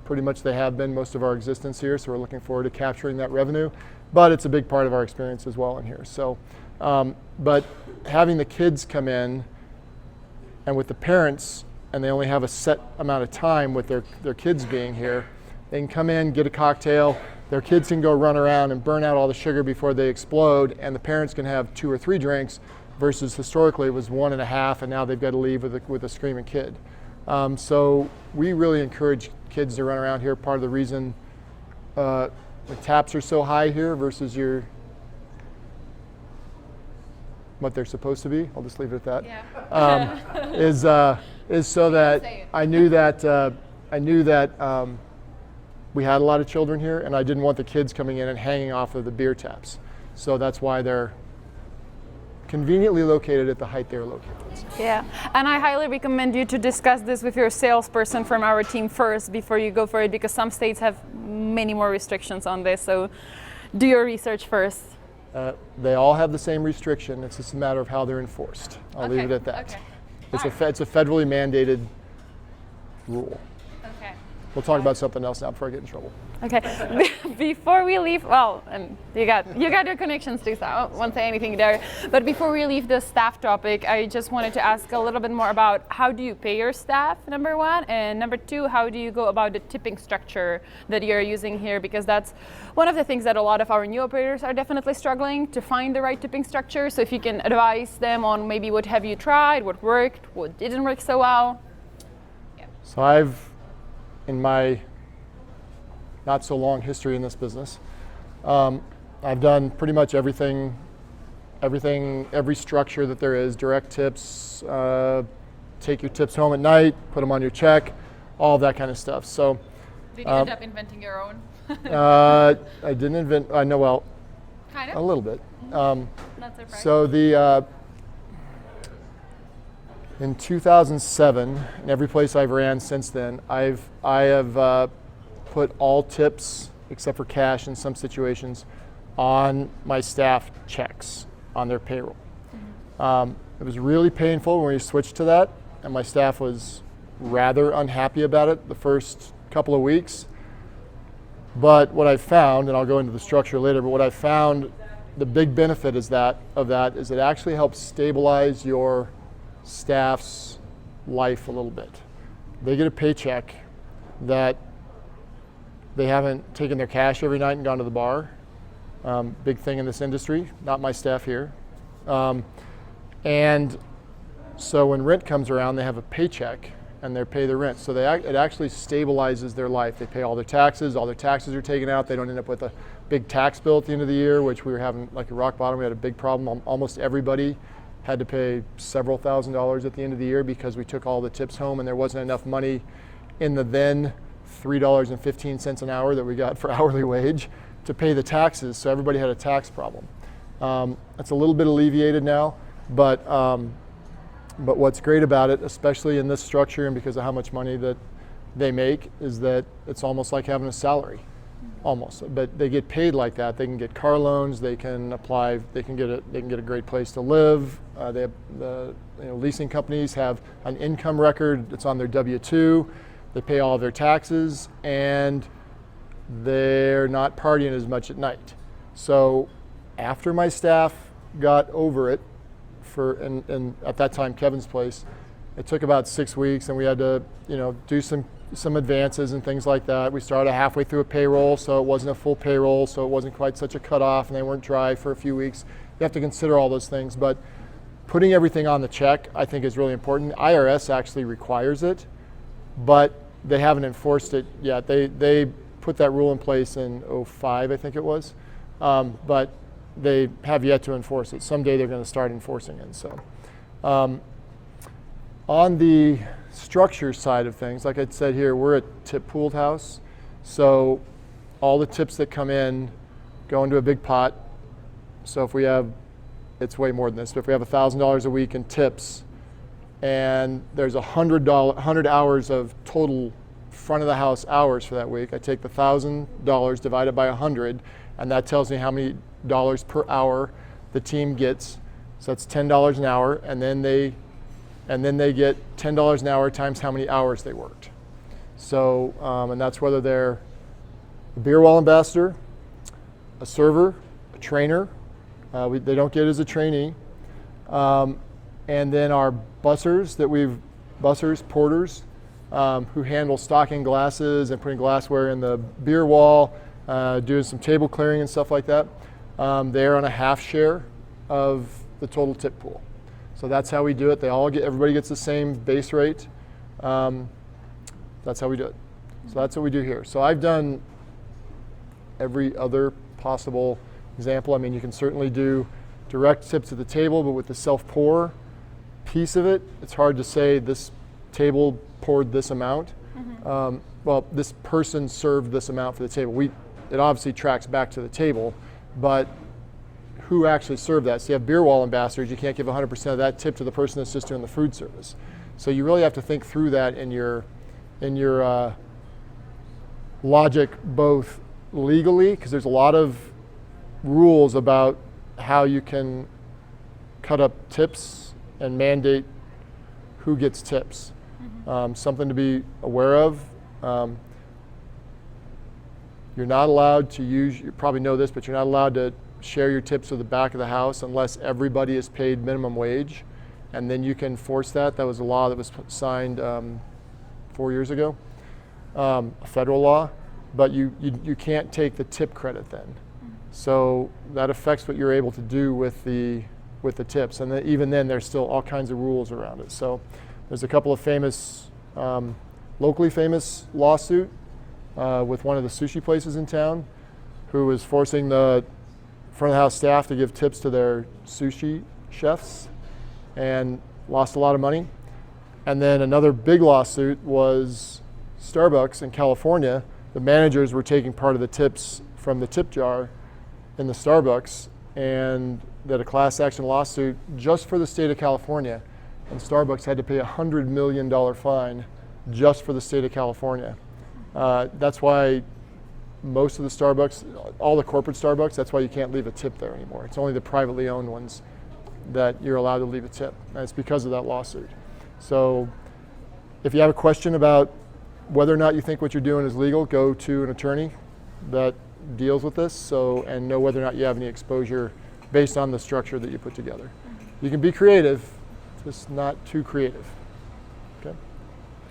pretty much they have been most of our existence here. So we're looking forward to capturing that revenue. But it's a big part of our experience as well in here. So, but having the kids come in, and with the parents, and they only have a set amount of time with their kids being here, they can come in, get a cocktail, their kids can go run around and burn out all the sugar before they explode, and the parents can have 2 or 3 drinks, versus historically it was 1.5, and now they've got to leave with a screaming kid. So we really encourage kids to run around here. Part of the reason the taps are so high here versus what they're supposed to be. I'll just leave it at that. Yeah. Is so that I knew that we had a lot of children here, and I didn't want the kids coming in and hanging off of the beer taps. So that's why they're conveniently located at the height they're located. Yeah, and I highly recommend you to discuss this with your salesperson from our team first before you go for it, because some states have many more restrictions on this. So do your research first. They all have the same restriction. It's just a matter of how they're enforced. I'll leave it at that. Okay. It's a federally mandated rule. Okay. We'll talk about something else now before I get in trouble. Okay, before we leave, well, and you got your connections too, so I won't say anything there. But before we leave the staff topic, I just wanted to ask a little bit more about how do you pay your staff, number one, and number two, how do you go about the tipping structure that you're using here? Because that's one of the things that a lot of our new operators are definitely struggling to find the right tipping structure. So if you can advise them on maybe what have you tried, what worked, what didn't work so well. Yeah. So I've, in my not so long history in this business, I've done pretty much every structure that there is, direct tips, take your tips home at night, put them on your check, all of that kind of stuff. So, did you end up inventing your own? I didn't invent, I know, well, kind of? a little bit. Not surprised. So in 2007, and every place I've ran since then, I have put all tips, except for cash in some situations, on my staff checks, on their payroll. It was really painful when we switched to that, and my staff was rather unhappy about it the first couple of weeks. But what I found, and I'll go into the structure later, but what I found, the big benefit is of that is it actually helps stabilize your staff's life a little bit. They get a paycheck that they haven't taken their cash every night and gone to the bar. Big thing in this industry, not my staff here. And so when rent comes around, they have a paycheck and they pay the rent. So it actually stabilizes their life. They pay all their taxes are taken out. They don't end up with a big tax bill at the end of the year, which we were having like a rock bottom. We had a big problem. Almost everybody had to pay several $1,000s at the end of the year because we took all the tips home and there wasn't enough money in the then $3.15 an hour that we got for hourly wage to pay the taxes. So everybody had a tax problem. It's a little bit alleviated now, but what's great about it, especially in this structure and because of how much money that they make, is that it's almost like having a salary. Almost, but they get paid like that. They can get car loans. They can apply. They can get a great place to live. They have leasing companies have an income record that's on their W-2. They pay all of their taxes, and they're not partying as much at night. So, after my staff got over it, and at that time Kevin's place, it took about 6 weeks, and we had to do some advances and things like that. We started halfway through a payroll, so it wasn't a full payroll, so it wasn't quite such a cutoff, and they weren't dry for a few weeks. You have to consider all those things, but putting everything on the check, I think, is really important. IRS actually requires it, but they haven't enforced it yet. They put that rule in place in 2005, I think it was, but they have yet to enforce it. Someday they're going to start enforcing it. So, on the structure side of things, like I said here, we're a tip pooled house. So all the tips that come in go into a big pot. So if we have, it's way more than this, but if we have $1,000 a week in tips and there's 100 hours of total front of the house hours for that week, I take the $1,000 divided by 100, and that tells me how many dollars per hour the team gets. So that's $10 an hour, and then they get $10 an hour times how many hours they worked. So, and that's whether they're a beer wall ambassador, a server, a trainer. They don't get as a trainee. And then our bussers, porters, who handle stocking glasses and putting glassware in the beer wall, doing some table clearing and stuff like that. They're on a half share of the total tip pool. So that's how we do it. Everybody gets the same base rate. That's how we do it. So that's what we do here. So I've done every other possible example. I mean, you can certainly do direct tips at the table, but with the self-pour piece of it, it's hard to say this table poured this amount. Mm-hmm. Well, this person served this amount for the table. It obviously tracks back to the table, but who actually served that? So you have beer wall ambassadors, you can't give 100% of that tip to the person that's just doing the food service. So you really have to think through that in your logic, both legally, because there's a lot of rules about how you can cut up tips and mandate who gets tips. Mm-hmm. Something to be aware of. You're not allowed to use, you probably know this, but you're not allowed to share your tips with the back of the house unless everybody is paid minimum wage. And then you can force that. That was a law that was signed 4 years ago, a federal law. But you can't take the tip credit then. So that affects what you're able to do with the tips. And then, even then, there's still all kinds of rules around it. So there's a couple of famous, locally famous lawsuit with one of the sushi places in town who was forcing the front of the house staff to give tips to their sushi chefs and lost a lot of money. And then another big lawsuit was Starbucks in California. The managers were taking part of the tips from the tip jar in the Starbucks, and that a class action lawsuit just for the state of California. And Starbucks had to pay a $100 million fine just for the state of California. That's why most of the Starbucks, all the corporate Starbucks, that's why you can't leave a tip there anymore. It's only the privately owned ones that you're allowed to leave a tip. And it's because of that lawsuit. So if you have a question about whether or not you think what you're doing is legal, go to an attorney that deals with this, and know whether or not you have any exposure based on the structure that you put together. You can be creative, just not too creative. Okay?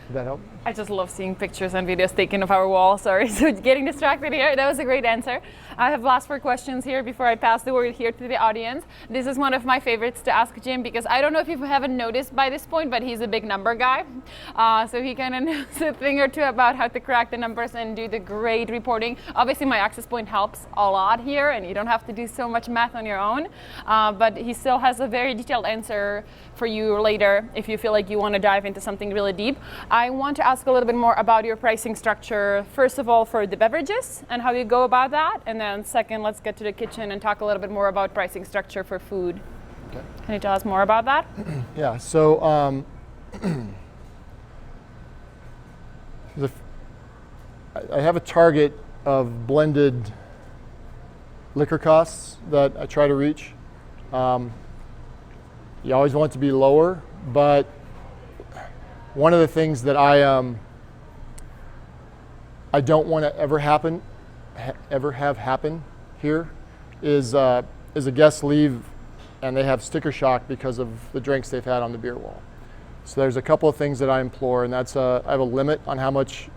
Did that help? I just love seeing pictures and videos taken of our wall. Sorry, so getting distracted here. That was a great answer. I have last 4 questions here before I pass the word here to the audience. This is one of my favorites to ask Jim because I don't know if you haven't noticed by this point, but he's a big number guy. So he kind of knows a thing or two about how to crack the numbers and do the great reporting. Obviously, my access point helps a lot here, and you don't have to do so much math on your own. But he still has a very detailed answer for you later if you feel like you want to dive into something really deep. I want to ask a little bit more about your pricing structure, first of all for the beverages and how you go about that, and then second, let's get to the kitchen and talk a little bit more about pricing structure for food. Okay. Can you tell us more about that? Yeah, so I have a target of blended liquor costs that I try to reach. You always want it to be lower, but one of the things that I don't want to ever have happen here is a guest leave and they have sticker shock because of the drinks they've had on the beer wall. So there's a couple of things that I implore, and that's I have a limit on how much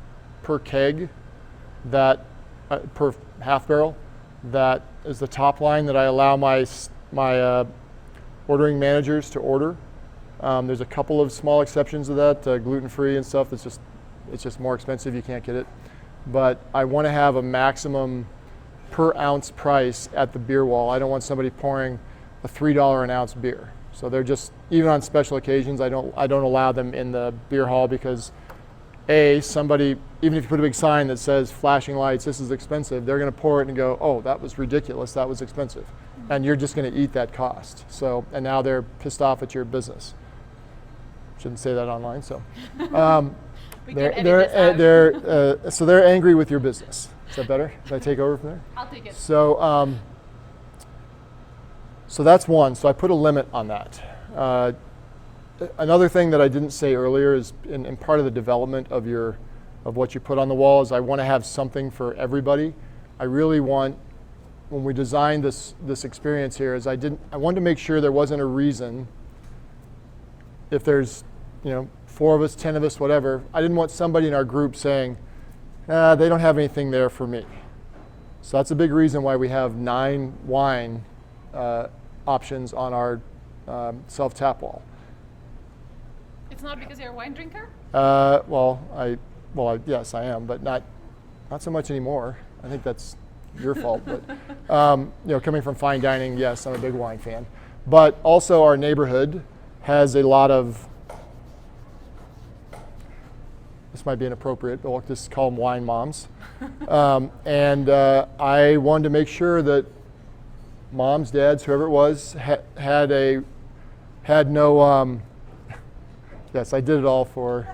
per keg that per half barrel that is the top line that I allow my ordering managers to order. There's a couple of small exceptions to that, gluten-free and stuff. It's just more expensive. You can't get it. But I want to have a maximum per ounce price at the beer wall. I don't want somebody pouring a $3 an ounce beer. So they're just, even on special occasions, I don't allow them in the beer hall because somebody, even if you put a big sign that says flashing lights, this is expensive, they're going to pour it and go, oh, that was ridiculous, that was expensive. And you're just going to eat that cost. So, and now they're pissed off at your business. Shouldn't say that online. So, they're angry with your business. Is that better? Can I take over from there? I'll take it. So, so that's one. So I put a limit on that. Another thing that I didn't say earlier is in part of the development of what you put on the wall is I want to have something for everybody. I really want, when we designed this experience here, is I wanted to make sure there wasn't a reason, if there's 4 of us, 10 of us, whatever, I didn't want somebody in our group saying, they don't have anything there for me. So that's a big reason why we have 9 wine options on our self-tap wall. It's not because you're a wine drinker? Yes, I am, but not so much anymore. I think that's your fault, but coming from fine dining, yes, I'm a big wine fan. But also our neighborhood has a lot of, this might be inappropriate, but we'll just call them wine moms. And I wanted to make sure that moms, dads, whoever it was, had no, yes, I did it all for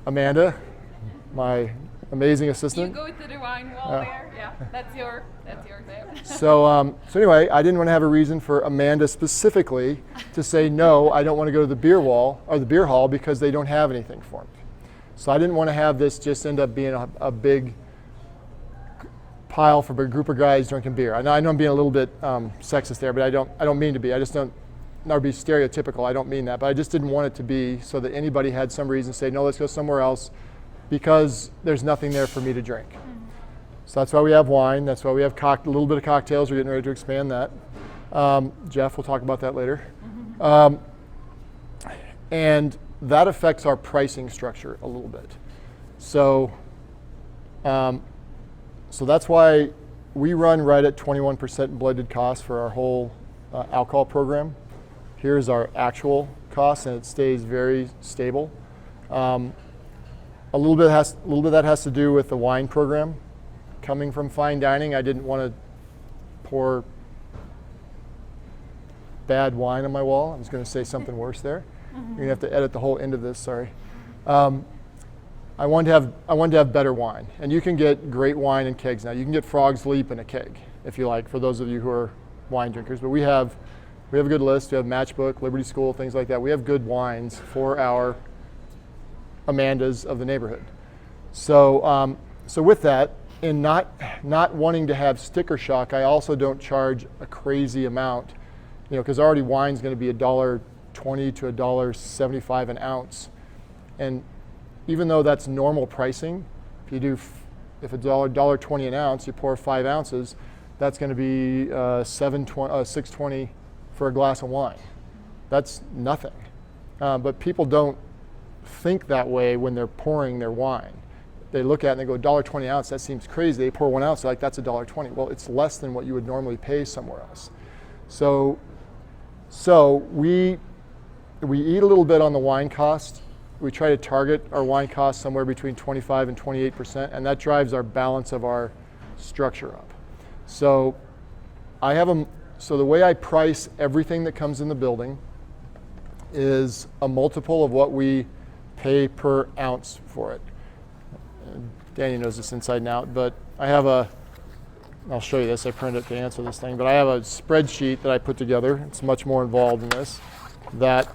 Amanda, my amazing assistant. You go to the wine wall there. Yeah, that's your there. So anyway, I didn't want to have a reason for Amanda specifically to say no, I don't want to go to the beer wall or the beer hall because they don't have anything for me. So I didn't want to have this just end up being a big pile for a group of guys drinking beer. I know I'm being a little bit sexist there, but I don't mean to be. I just don't, not be stereotypical. I don't mean that, but I just didn't want it to be so that anybody had some reason to say, no, let's go somewhere else because there's nothing there for me to drink. So that's why we have wine. That's why we have a little bit of cocktails. We're getting ready to expand that. Jeff, we'll talk about that later. And that affects our pricing structure a little bit. So that's why we run right at 21% blended cost for our whole alcohol program. Here's our actual cost, and it stays very stable. A little bit of that has to do with the wine program. Coming from fine dining, I didn't want to pour bad wine on my wall. I was going to say something worse there. You're going to have to edit the whole end of this, sorry. I wanted to have better wine, and you can get great wine in kegs now. You can get Frog's Leap in a keg, if you like, for those of you who are wine drinkers. But we have a good list. We have Matchbook, Liberty School, things like that. We have good wines for our Amandas of the neighborhood. So with that, in not wanting to have sticker shock, I also don't charge a crazy amount, because already wine's going to be $1.20 to $1.75 an ounce, and even though that's normal pricing, if it's $1.20 an ounce, you pour 5 ounces, that's going to be $6.20 for a glass of wine. That's nothing, but people don't think that way when they're pouring their wine. They look at it and they go, $1.20 an ounce, that seems crazy. They pour 1 ounce, they're like, that's $1.20. Well, it's less than what you would normally pay somewhere else. So we eat a little bit on the wine cost. We try to target our wine cost somewhere between 25 and 28%, and that drives our balance of our structure up. So so the way I price everything that comes in the building is a multiple of what we pay per ounce for it. Danny knows this inside and out, but I'll show you this. I printed it to answer this thing, but I have a spreadsheet that I put together. It's much more involved in this that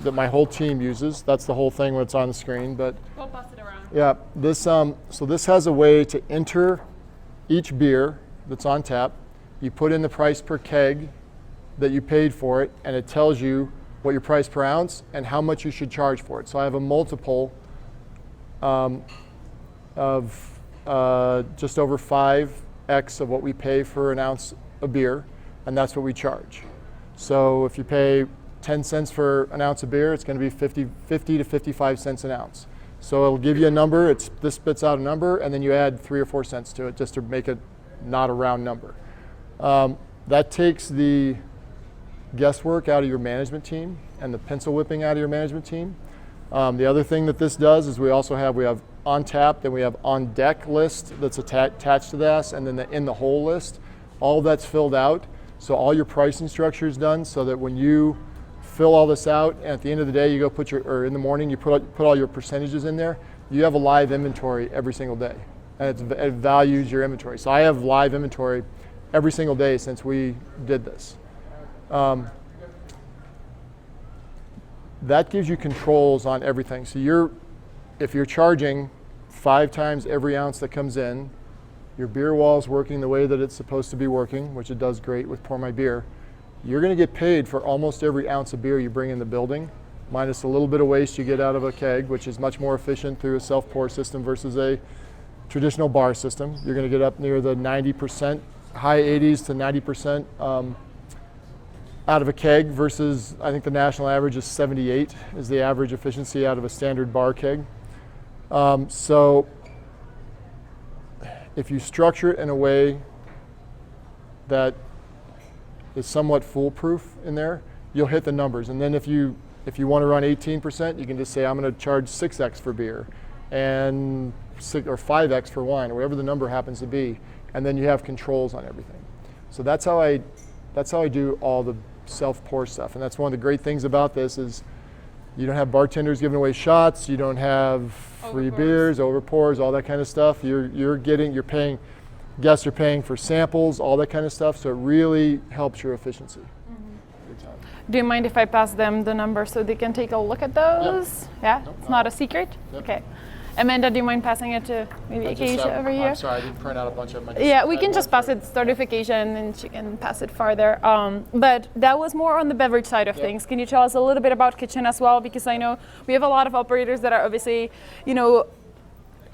my whole team uses. That's the whole thing when it's on the screen. But we'll pass it around. Yeah, so this has a way to enter each beer that's on tap. You put in the price per keg that you paid for it, and it tells you what your price per ounce and how much you should charge for it. So I have a multiple of just over 5x of what we pay for an ounce of beer, and that's what we charge. So if you pay 10 cents for an ounce of beer, it's going to be 50 to 55 cents an ounce. So it'll give you a number, this spits out a number, and then you add 3 or 4 cents to it just to make it not a round number. That takes the guesswork out of your management team and the pencil whipping out of your management team. The other thing that this does is we have on tap, then we have on deck list that's attached to this, and then the in the hole list. All that's filled out, so all your pricing structure is done, so that when you fill all this out, and at the end of the day, you go or in the morning, you put all your percentages in there. You have a live inventory every single day, and it values your inventory. So I have live inventory every single day since we did this. That gives you controls on everything. So if you're charging 5 times every ounce that comes in, your beer wall's working the way that it's supposed to be working, which it does great with Pour My Beer, you're going to get paid for almost every ounce of beer you bring in the building, minus a little bit of waste you get out of a keg, which is much more efficient through a self-pour system versus a traditional bar system. You're going to get up near the 90%, high 80s to 90% out of a keg versus, I think the national average is 78 is the average efficiency out of a standard bar keg. So if you structure it in a way that is somewhat foolproof in there, you'll hit the numbers. And then if you want to run 18%, you can just say, I'm going to charge 6x for beer and 6 or 5x for wine, or whatever the number happens to be. And then you have controls on everything. So that's how I do all the self-pour stuff. And that's one of the great things about this is you don't have bartenders giving away shots, you don't have free beers, overpours, all that kind of stuff. Guests are paying for samples, all that kind of stuff, so it really helps your efficiency. Do you mind if I pass them the number so they can take a look at those? Yep. Yeah? Nope, It's not a secret? Yep. Okay. Amanda, do you mind passing it to maybe Acacia over here? I'm sorry, I didn't print out a bunch of them. Yeah, we can just pass it certification and she can pass it farther. But that was more on the beverage side of things. Can you tell us a little bit about kitchen as well? Because I know we have a lot of operators that are obviously,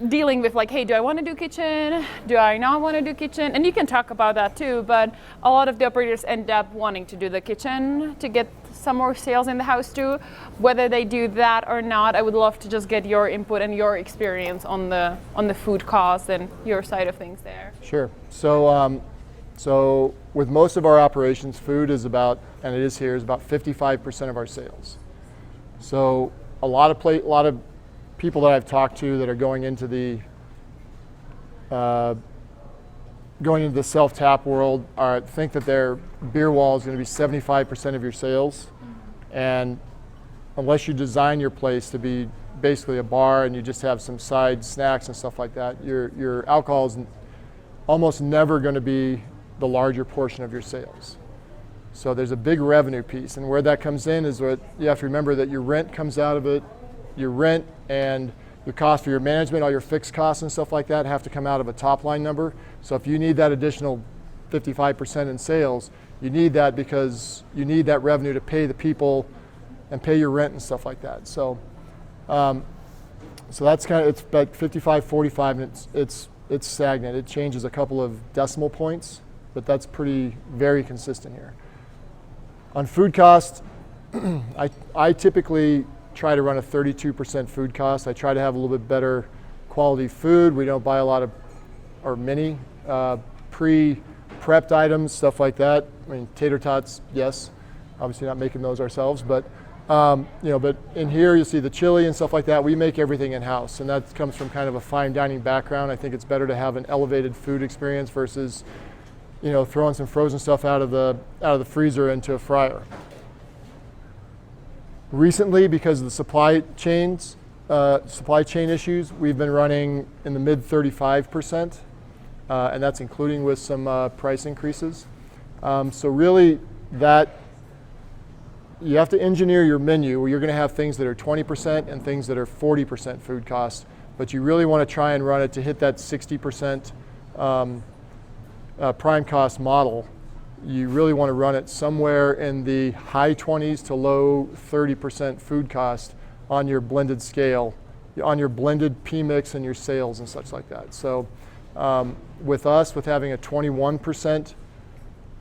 dealing with like, hey, do I want to do kitchen? Do I not want to do kitchen? And you can talk about that too, but a lot of the operators end up wanting to do the kitchen to get some more sales in the house too. Whether they do that or not, I would love to just get your input and your experience on the food cost and your side of things there. Sure. So with most of our operations, food is about, and it is here, is about 55% of our sales. So a lot of people that I've talked to that are going into the self-tap world think that their beer wall is going to be 75% of your sales, and unless you design your place to be basically a bar and you just have some side snacks and stuff like that, your alcohol is almost never going to be the larger portion of your sales. So there's a big revenue piece, and where that comes in is what you have to remember, that your rent comes out of it. Your rent and your cost for your management, all your fixed costs and stuff like that have to come out of a top line number. So if you need that additional 55% in sales, you need that because you need that revenue to pay the people and pay your rent and stuff like that. So that's kind of, it's about 55, 45, and it's stagnant. It changes a couple of decimal points, but that's very consistent here. On food cost, I typically try to run a 32% food cost. I try to have a little bit better quality food. We don't buy a lot of, or many, pre-prepped items, stuff like that. I mean, tater tots, yes. Obviously not making those ourselves, but but in here you'll see the chili and stuff like that. We make everything in-house, and that comes from kind of a fine dining background. I think it's better to have an elevated food experience versus, throwing some frozen stuff out of the freezer into a fryer. Recently, because of the supply chain issues, we've been running in the mid 35%, and that's including with some price increases. So really, that you have to engineer your menu where you're going to have things that are 20% and things that are 40% food cost, but you really want to try and run it to hit that 60% prime cost model. You really want to run it somewhere in the high 20s to low 30% food cost on your blended scale, on your blended P-mix and your sales and such like that. So with having a 21%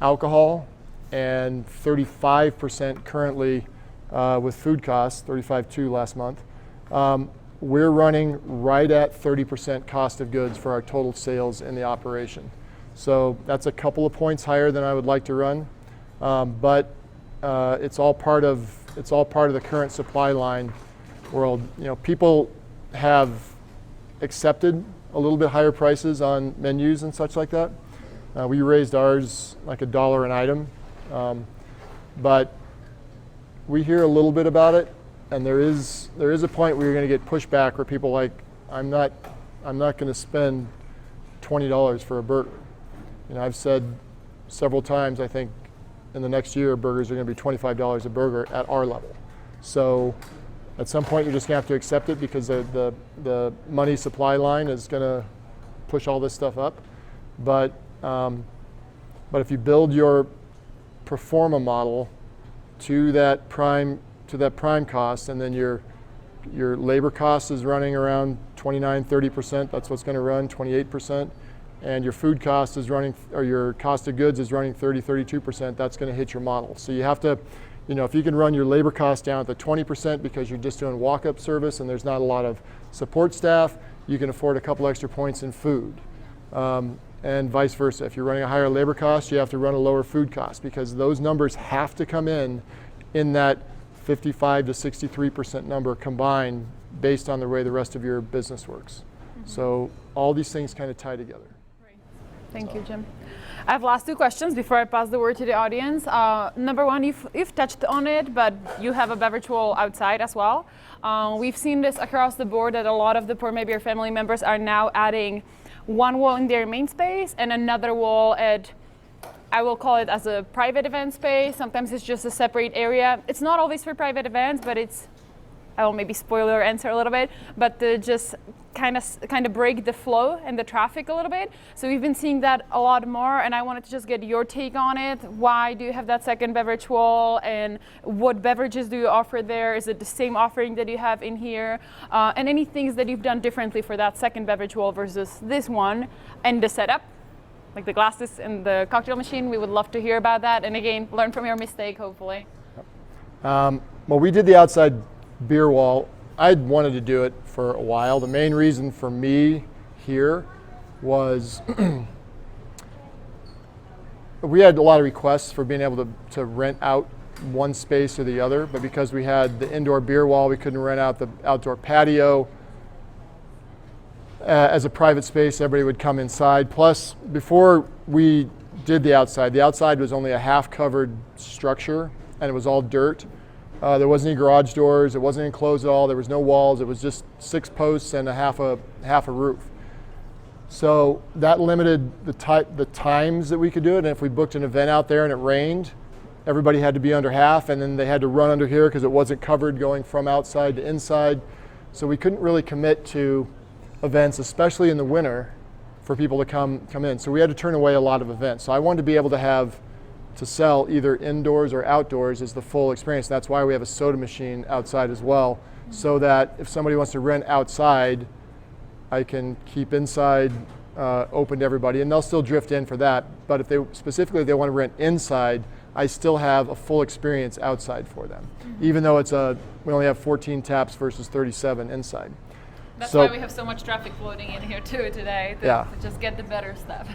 alcohol and 35% currently with food costs, 35.2 last month, we're running right at 30% cost of goods for our total sales in the operation. So that's a couple of points higher than I would like to run, but it's all part of the current supply line world. People have accepted a little bit higher prices on menus and such like that. We raised ours like $1 an item, but we hear a little bit about it, and there is a point where you're going to get pushback where people are like, I'm not going to spend $20 for a burger. I've said several times, I think in the next year, burgers are going to be $25 a burger at our level. So at some point, you're just going to have to accept it because the money supply line is going to push all this stuff up. But if you build your pro forma model to that prime cost, and then your labor cost is running around 29-30%, that's what's going to run 28%. And your food cost is running, or your cost of goods is running 30-32%, that's going to hit your model. So you have to, if you can run your labor cost down at the 20% because you're just doing walk-up service and there's not a lot of support staff, you can afford a couple extra points in food. And vice versa. If you're running a higher labor cost, you have to run a lower food cost because those numbers have to come in that 55 to 63% number combined based on the way the rest of your business works. Mm-hmm. So all these things kind of tie together. Thank you, Jim. I have last two questions before I pass the word to the audience. Number one, you've touched on it, but you have a beverage wall outside as well. We've seen this across the board that a lot of the Pour Beer family members are now adding one wall in their main space and another wall at, I will call it as a private event space. Sometimes it's just a separate area. It's not always for private events, but it's I will maybe spoil your answer a little bit, but to just kind of break the flow and the traffic a little bit. So we've been seeing that a lot more, and I wanted to just get your take on it. Why do you have that second beverage wall, and what beverages do you offer there? Is it the same offering that you have in here? And any things that you've done differently for that second beverage wall versus this one, and the setup, like the glasses and the cocktail machine. We would love to hear about that, and again, learn from your mistake, hopefully. Well, we did the outside beer wall. I'd wanted to do it for a while. The main reason for me here was we had a lot of requests for being able to rent out one space or the other, but because we had the indoor beer wall, we couldn't rent out the outdoor patio as a private space. Everybody would come inside. Plus, before we did the outside was only a half-covered structure, and it was all dirt. There wasn't any garage doors. It wasn't enclosed at all. There was no walls. It was just 6 posts and a half a roof. So that limited the times that we could do it. And if we booked an event out there and it rained, everybody had to be under half, and then they had to run under here because it wasn't covered going from outside to inside. So we couldn't really commit to events, especially in the winter, for people to come in. So we had to turn away a lot of events. So I wanted to be able to sell either indoors or outdoors as the full experience. That's why we have a soda machine outside as well, so that if somebody wants to rent outside, I can keep inside open to everybody, and they'll still drift in for that. But if they specifically they want to rent inside, I still have a full experience outside for them, even though we only have 14 taps versus 37 inside. That's why we have so much traffic floating in here too today, to just get the better stuff.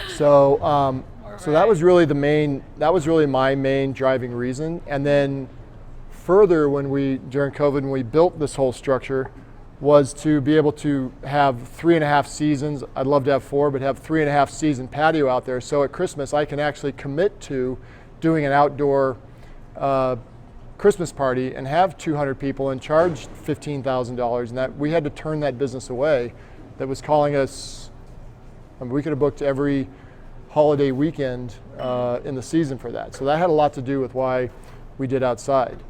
So that was really my main driving reason. And then further, during COVID, when we built this whole structure, was to be able to have 3.5 seasons. I'd love to have 4, but have 3.5 season patio out there. So at Christmas, I can actually commit to doing an outdoor Christmas party and have 200 people and charge $15,000. And that we had to turn that business away. That was calling us. We could have booked every holiday weekend in the season for that. So that had a lot to do with why we did outside.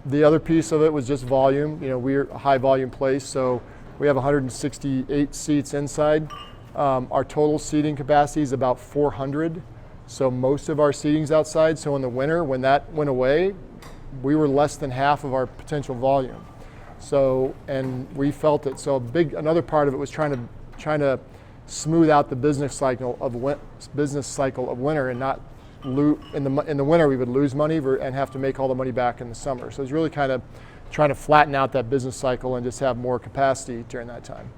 The other piece of it was just volume. We're a high volume place, so we have 168 seats inside. Our total seating capacity is about 400. So most of our seating's outside. So in the winter, when that went away, we were less than half of our potential volume. So, and we felt it. So another part of it was trying to smooth out the business cycle of winter, and not in the winter we would lose money and have to make all the money back in the summer. So it's really kind of trying to flatten out that business cycle and just have more capacity during that time.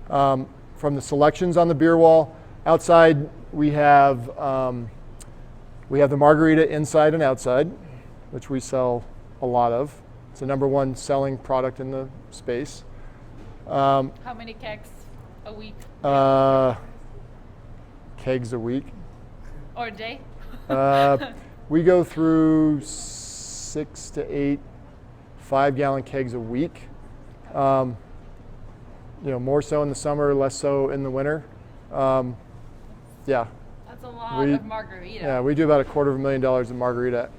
From the selections on the beer wall, outside we have the margarita inside and outside, which we sell a lot of. It's the number one selling product in the space. How many kegs a week? Kegs a week. Or a day? We go through 6 to 8 5-gallon kegs a week. More so in the summer, less so in the winter. Yeah. That's a lot of margarita. Yeah, we do about $250,000 in margarita.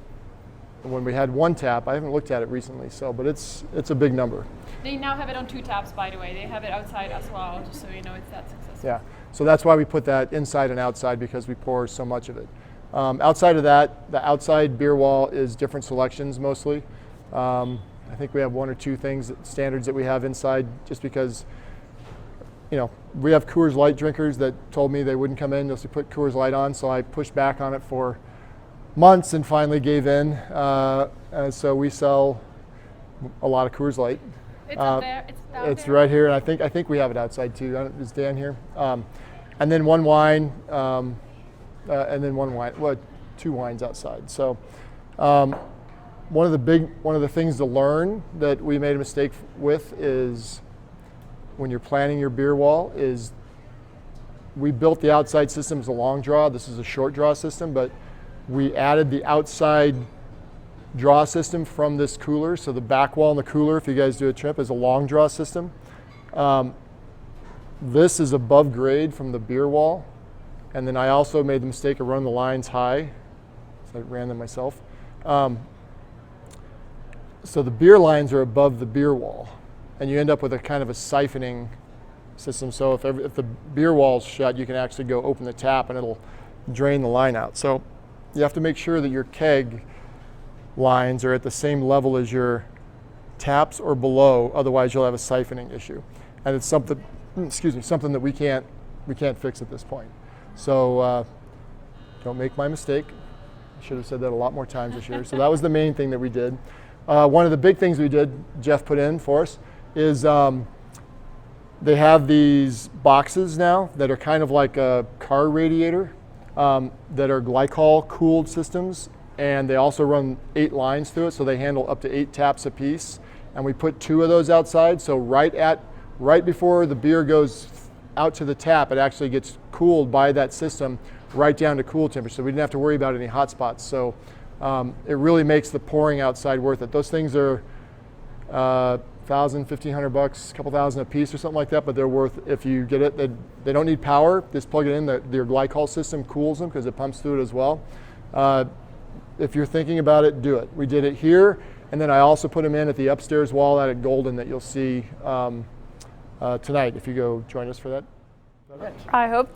When we had 1 tap, I haven't looked at it recently, but it's a big number. They now have it on 2 taps, by the way. They have it outside as well, just so you know it's that successful. Yeah, so that's why we put that inside and outside, because we pour so much of it. Outside of that, the outside beer wall is different selections mostly. I think we have 1 or 2 standards that we have inside, just because we have Coors Light drinkers that told me they wouldn't come in unless we put Coors Light on, so I pushed back on it for months and finally gave in. So we sell a lot of Coors Light. It's up there. It's right here, and I think we have it outside too. Is Dan here? And then 1 wine, and then 1 wine. Well, 2 wines outside. So one of the things to learn that we made a mistake with is when you're planning your beer wall is we built the outside system as a long draw. This is a short draw system, but we added the outside draw system from this cooler. So the back wall and the cooler, if you guys do a trip, is a long draw system. This is above grade from the beer wall. And then I also made the mistake of running the lines high. So I ran them myself. So the beer lines are above the beer wall, and you end up with a kind of a siphoning system. So if the beer wall's shut, you can actually go open the tap and it'll drain the line out. So you have to make sure that your keg lines are at the same level as your taps or below, otherwise you'll have a siphoning issue. And it's something, something that we can't fix at this point. So don't make my mistake. I should have said that a lot more times this year. So that was the main thing that we did. One of the big things we did, Jeff put in for us, is they have these boxes now that are kind of like a car radiator that are glycol cooled systems, and they also run 8 lines through it, so they handle up to 8 taps a piece. And we put 2 of those outside, so right before the beer goes out to the tap, it actually gets cooled by that system right down to cool temperature, so we didn't have to worry about any hot spots. So it really makes the pouring outside worth it. Those things are $1,000, $1,500, a couple thousand a piece or something like that, but they're worth, if you get it, they don't need power. Just plug it in, their glycol system cools them because it pumps through it as well. If you're thinking about it, do it. We did it here, and then I also put them in at the upstairs wall out at Golden that you'll see tonight if you go join us for that. I hope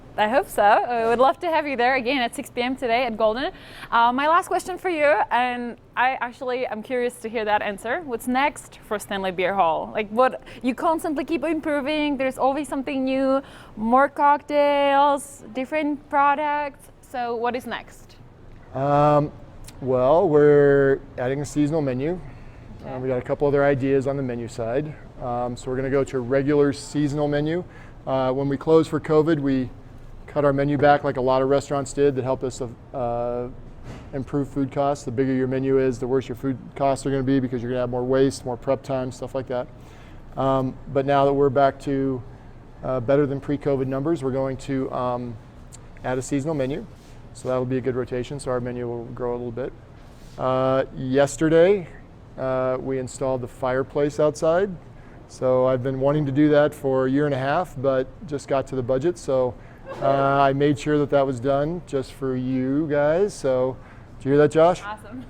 so. I would love to have you there again at 6 p.m. today at Golden. My last question for you, and I'm curious to hear that answer. What's next for Stanley Beer Hall? Like, what you constantly keep improving. There's always something new, more cocktails, different products. So what is next? Well, we're adding a seasonal menu. Okay. We got a couple other ideas on the menu side. So we're going to go to a regular seasonal menu. When we closed for COVID, we cut our menu back like a lot of restaurants did that helped us improve food costs. The bigger your menu is, the worse your food costs are going to be because you're going to have more waste, more prep time, stuff like that. But now that we're back to better than pre-COVID numbers, we're going to add a seasonal menu. So that'll be a good rotation, so our menu will grow a little bit. Yesterday, we installed the fireplace outside. So I've been wanting to do that for a year and a half, but just got to the budget. So I made sure that was done just for you guys. So did you hear that, Josh?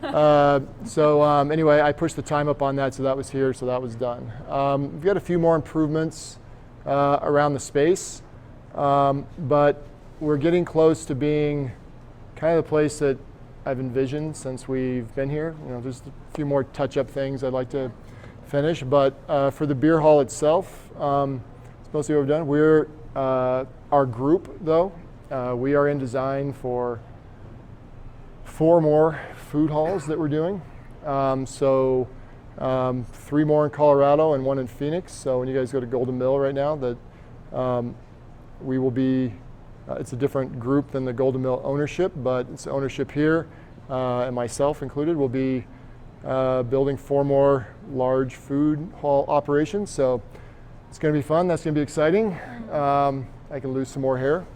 Awesome. Anyway, I pushed the time up on that, so that was here, so that was done. We've got a few more improvements around the space, but we're getting close to being kind of the place that I've envisioned since we've been here. You know, there's a few more touch-up things I'd like to finish, but for the beer hall itself, it's mostly what we've done. We're our group, though. We are in design for 4 more food halls that we're doing. 3 more in Colorado and 1 in Phoenix. So when you guys go to Golden Mill right now, that we will be. It's a different group than the Golden Mill ownership, but it's ownership here, and myself included, will be building 4 more large food hall operations. So it's going to be fun. That's going to be exciting. I can lose some more hair.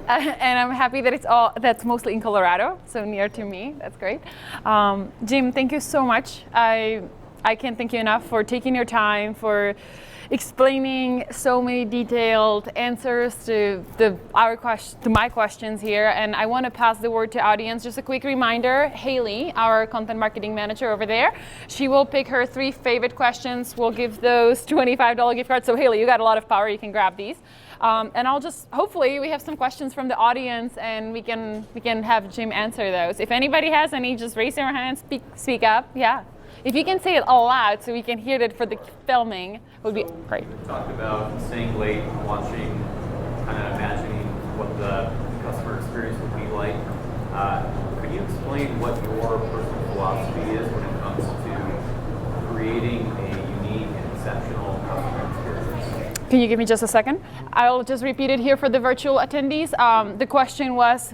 And I'm happy that that's mostly in Colorado, so near to me. That's great. Jim, thank you so much. I can't thank you enough for taking your time, for explaining so many detailed answers to my questions here. And I want to pass the word to audience. Just a quick reminder, Haley, our content marketing manager over there, she will pick her 3 favorite questions. We'll give those $25 gift cards. So Haley, you got a lot of power. You can grab these. And hopefully we have some questions from the audience and we can have Jim answer those. If anybody has any, just raise your hand, speak up. Yeah. If you can say it aloud so we can hear it for the filming, would be great. You talked about staying late, watching, kind of imagining what the customer experience would be like. Could you explain what your personal philosophy is when it comes to creating a unique and exceptional customer experience? Can you give me just a second? I'll just repeat it here for the virtual attendees. The question was,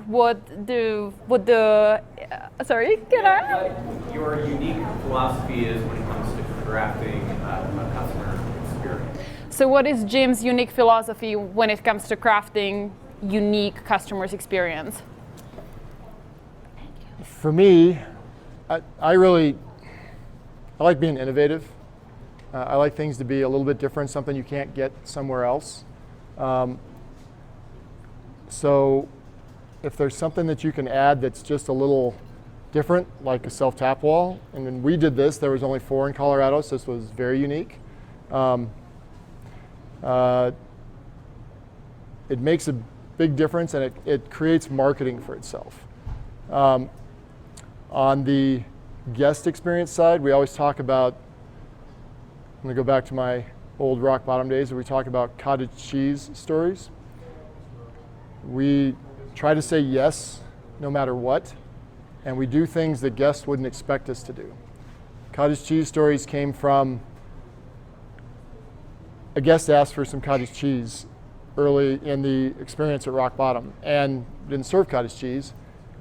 sorry, can I? Your unique philosophy is when it comes to crafting a customer experience. So what is Jim's unique philosophy when it comes to crafting unique customer's experience? For me, I like being innovative. I like things to be a little bit different, something you can't get somewhere else. So if there's something that you can add that's just a little different, like a self-tap wall. And when we did this, there was only 4 in Colorado, so this was very unique. It makes a big difference, and it creates marketing for itself. On the guest experience side, we always talk about, I'm going to go back to my old rock bottom days where we talk about cottage cheese stories. We try to say yes no matter what, and we do things that guests wouldn't expect us to do. Cottage cheese stories came from a guest asked for some cottage cheese early in the experience at Rock Bottom and didn't serve cottage cheese,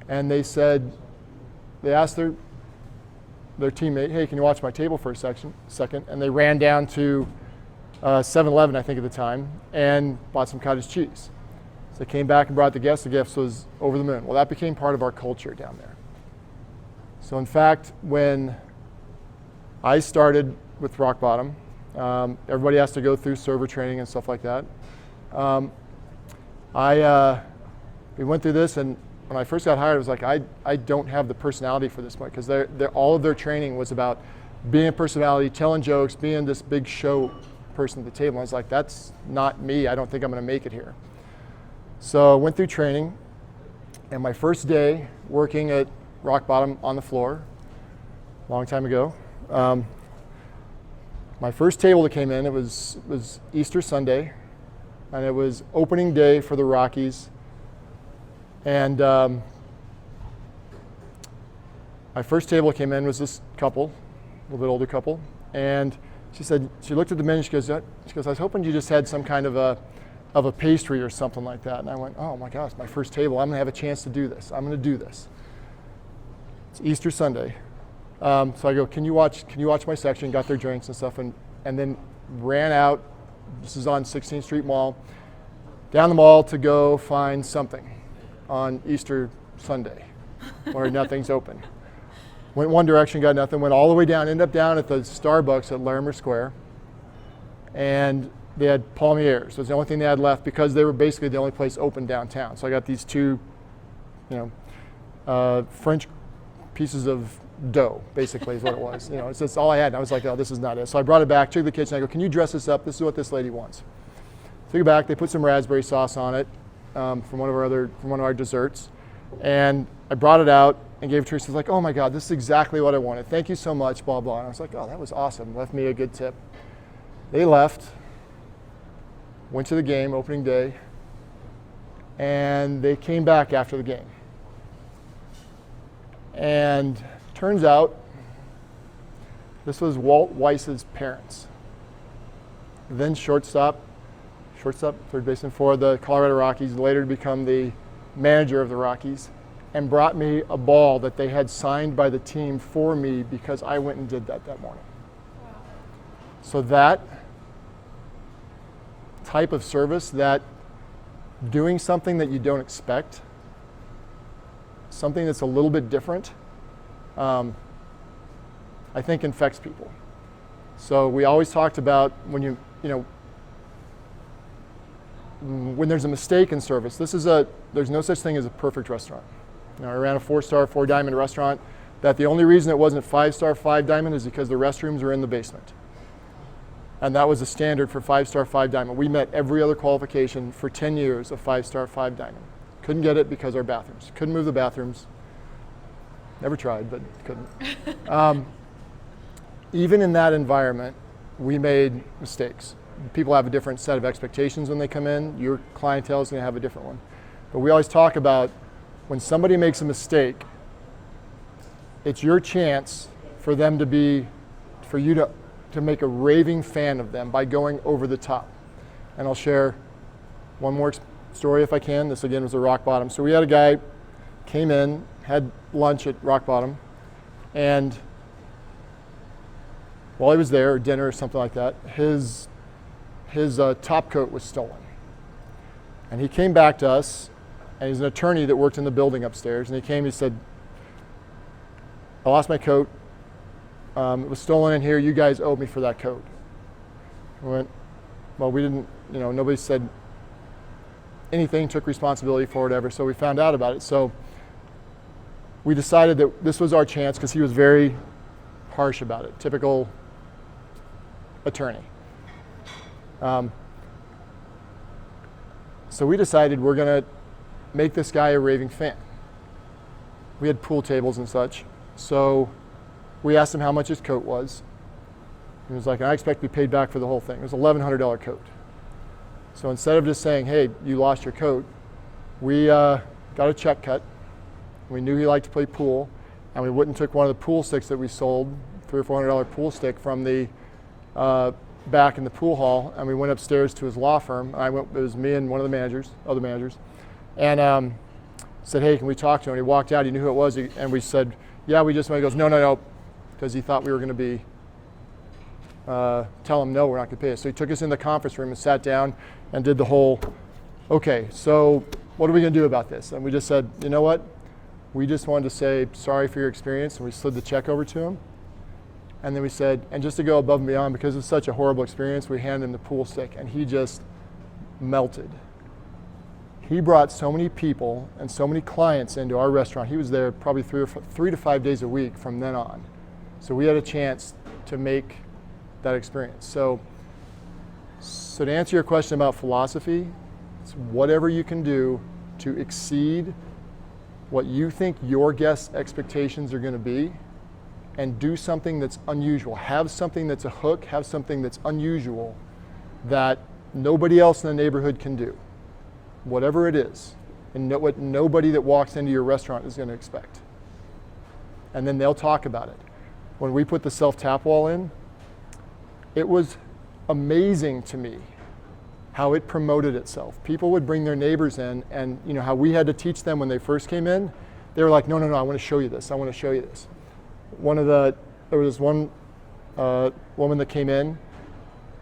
and they asked their teammate, hey, can you watch my table for a second? And they ran down to 7-Eleven, I think at the time, and bought some cottage cheese. So they came back and brought the guest was over the moon. Well, that became part of our culture down there. So in fact, when I started with Rock Bottom, everybody has to go through server training and stuff like that. We went through this, and when I first got hired, I was like, I don't have the personality for this because all of their training was about being a personality, telling jokes, being this big show person at the table. I was like, that's not me. I don't think I'm going to make it here. So I went through training, and my first day working at Rock Bottom on the floor, a long time ago, my first table that came in, it was Easter Sunday, and it was opening day for the Rockies. And my first table that came in was this couple, a little bit older couple, and she looked at the menu, she goes, I was hoping you just had some kind of a pastry or something like that. And I went, oh my gosh, my first table, I'm gonna have a chance to do this. I'm gonna do this. It's Easter Sunday. So I go, can you watch my section? Got their drinks and stuff, and then ran out. This is on 16th Street Mall, down the mall to go find something on Easter Sunday where nothing's open. Went one direction, got nothing, went all the way down, ended up down at the Starbucks at Larimer Square, and they had palmiers. It was the only thing they had left because they were basically the only place open downtown. So I got these 2, French pieces of dough, basically is what it was. It's just all I had. And I was like, oh, this is not it. So I brought it back to the kitchen. I go, can you dress this up? This is what this lady wants. Took it back. They put some raspberry sauce on it from one of our desserts, and I brought it out and gave it to her. She's like, oh my God, this is exactly what I wanted. Thank you so much, blah, blah. And I was like, oh, that was awesome. Left me a good tip. They left, went to the game, opening day, and they came back after the game. And turns out this was Walt Weiss's parents. Then shortstop, third baseman for the Colorado Rockies, later to become the manager of the Rockies, and brought me a ball that they had signed by the team for me because I went and did that morning. Wow. So that type of service, that doing something that you don't expect, something that's a little bit different, I think infects people. So we always talked about when when there's a mistake in service, there's no such thing as a perfect restaurant. I ran a 4-star, 4-diamond restaurant that the only reason it wasn't 5-star, 5-diamond is because the restrooms were in the basement. And that was the standard for 5-star, 5-diamond. We met every other qualification for 10 years of 5-star, 5-diamond. Couldn't get it because our bathrooms. Couldn't move the bathrooms. Never tried, but couldn't. Even in that environment, we made mistakes. People have a different set of expectations when they come in. Your clientele is going to have a different one. But we always talk about when somebody makes a mistake, it's your chance for you to make a raving fan of them by going over the top. And I'll share one more story if I can. This again was a Rock Bottom. So we had a guy came in, had lunch at Rock Bottom, and while he was there, or dinner or something like that, his top coat was stolen. And he came back to us, and he's an attorney that worked in the building upstairs, and he said, I lost my coat. It was stolen in here. You guys owe me for that coat. I went, well, we didn't, nobody said anything, took responsibility for it ever, so we found out about it. So we decided that this was our chance because he was very harsh about it, typical attorney. So we decided we're going to make this guy a raving fan. We had pool tables and such, so we asked him how much his coat was. He was like, I expect to be paid back for the whole thing. It was an $1,100 coat. So instead of just saying, hey, you lost your coat, we got a check cut. We knew he liked to play pool, and we went and took one of the pool sticks that we sold, $300 or $400 pool stick from the back in the pool hall, and we went upstairs to his law firm. It was me and one of the other managers, and said, hey, can we talk to him? And he walked out, he knew who it was, and we said, yeah, we just went. He goes, no, because he thought we were going to be, tell him no, we're not going to pay it. So he took us in the conference room and sat down and did the whole, okay, so what are we going to do about this? And we just said, you know what? We just wanted to say sorry for your experience, and we slid the check over to him. And then we said, and just to go above and beyond, because it's such a horrible experience, we handed him the pool stick, and he just melted. He brought so many people and so many clients into our restaurant. He was there probably 3 to 5 days a week from then on. So we had a chance to make that experience. So to answer your question about philosophy, it's whatever you can do to exceed what you think your guests' expectations are going to be, and do something that's unusual. Have something that's a hook, have something that's unusual that nobody else in the neighborhood can do, whatever it is, and what nobody that walks into your restaurant is going to expect. And then they'll talk about it. When we put the self-tap wall in, it was amazing to me how it promoted itself. People would bring their neighbors in, and you know how we had to teach them when they first came in. They were like, no, I want to show you this. I want to show you this. There was one woman that came in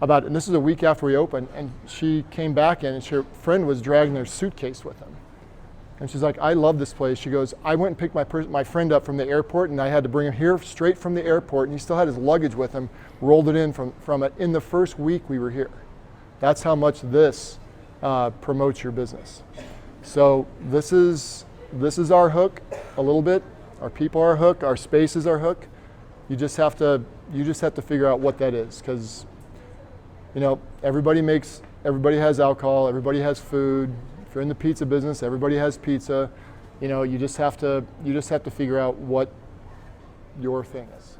and this is a week after we opened, and she came back in, and her friend was dragging their suitcase with them. And she's like, I love this place. She goes, I went and picked my friend up from the airport, and I had to bring him here straight from the airport, and he still had his luggage with him, rolled it in from it in the first week we were here. That's how much this promotes your business. So this is our hook a little bit. Our people are our hook. Our space is our hook. You just have to figure out what that is, because everybody has alcohol. Everybody has food. If you're in the pizza business, everybody has pizza. You just have to figure out what your thing is.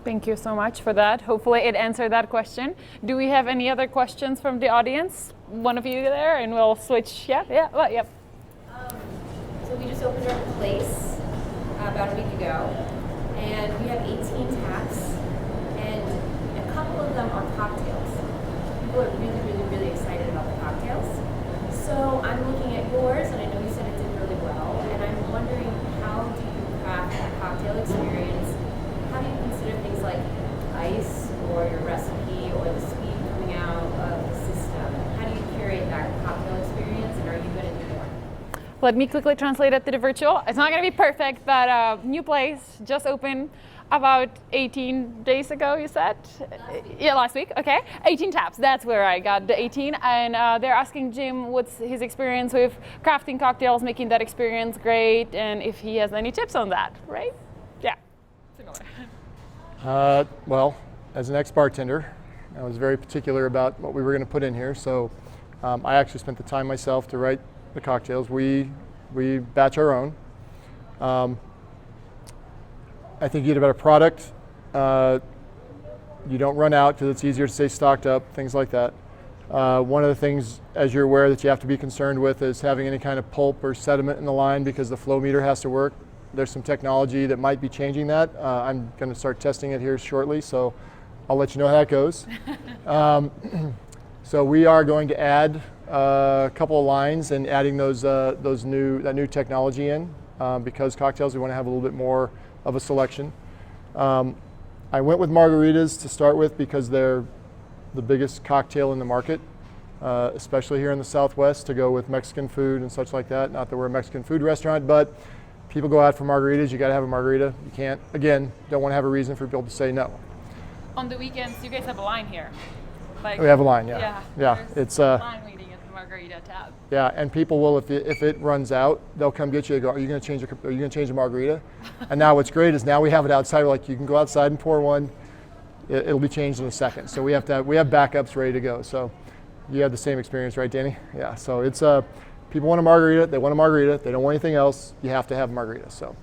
Thank you so much for that. Hopefully it answered that question. Do we have any other questions from the audience? One of you there, and we'll switch. Yep. So we just opened our place about a week ago, and we have 18 taps, and a couple of them are cocktails. People are really, really, really excited about the cocktails. So I'm looking at yours, and I know you said it did really well, and I'm wondering, how do you craft a cocktail experience? How do you consider things like ice or your recipe or the speed coming out of the system? How do you curate that cocktail experience, and are you going to do more? Let me quickly translate it to the virtual. It's not going to be perfect, but new place just opened about 18 days ago, you said? Last week. Okay. 18 taps. That's where I got the 18. And they're asking Jim what's his experience with crafting cocktails, making that experience great, and if he has any tips on that, right? Yeah. Similar. Well, as an ex-bartender, I was very particular about what we were going to put in here. So I actually spent the time myself to write the cocktails. We batch our own. I think you get a better product. You don't run out because it's easier to stay stocked up, things like that. One of the things, as you're aware, that you have to be concerned with is having any kind of pulp or sediment in the line, because the flow meter has to work. There's some technology that might be changing that. I'm going to start testing it here shortly, so I'll let you know how that goes. So we are going to add a couple of lines and adding that new technology in, because cocktails, we want to have a little bit more of a selection. I went with margaritas to start with because they're the biggest cocktail in the market, especially here in the Southwest, to go with Mexican food and such like that. Not that we're a Mexican food restaurant, but people go out for margaritas. You got to have a margarita. You can't, again, don't want to have a reason for people to say no. On the weekends, you guys have a line here. We have a line, yeah. It's it's line waiting at the margarita tab. Yeah, and people will, if it runs out, they'll come get you. They go, are you going to change the margarita? And now what's great is now we have it outside. We're like, you can go outside and pour one. It'll be changed in a second. So we have backups ready to go. So you have the same experience, right, Danny? Yeah. So it's people want a margarita. They want a margarita. They don't want anything else. You have to have a margarita. So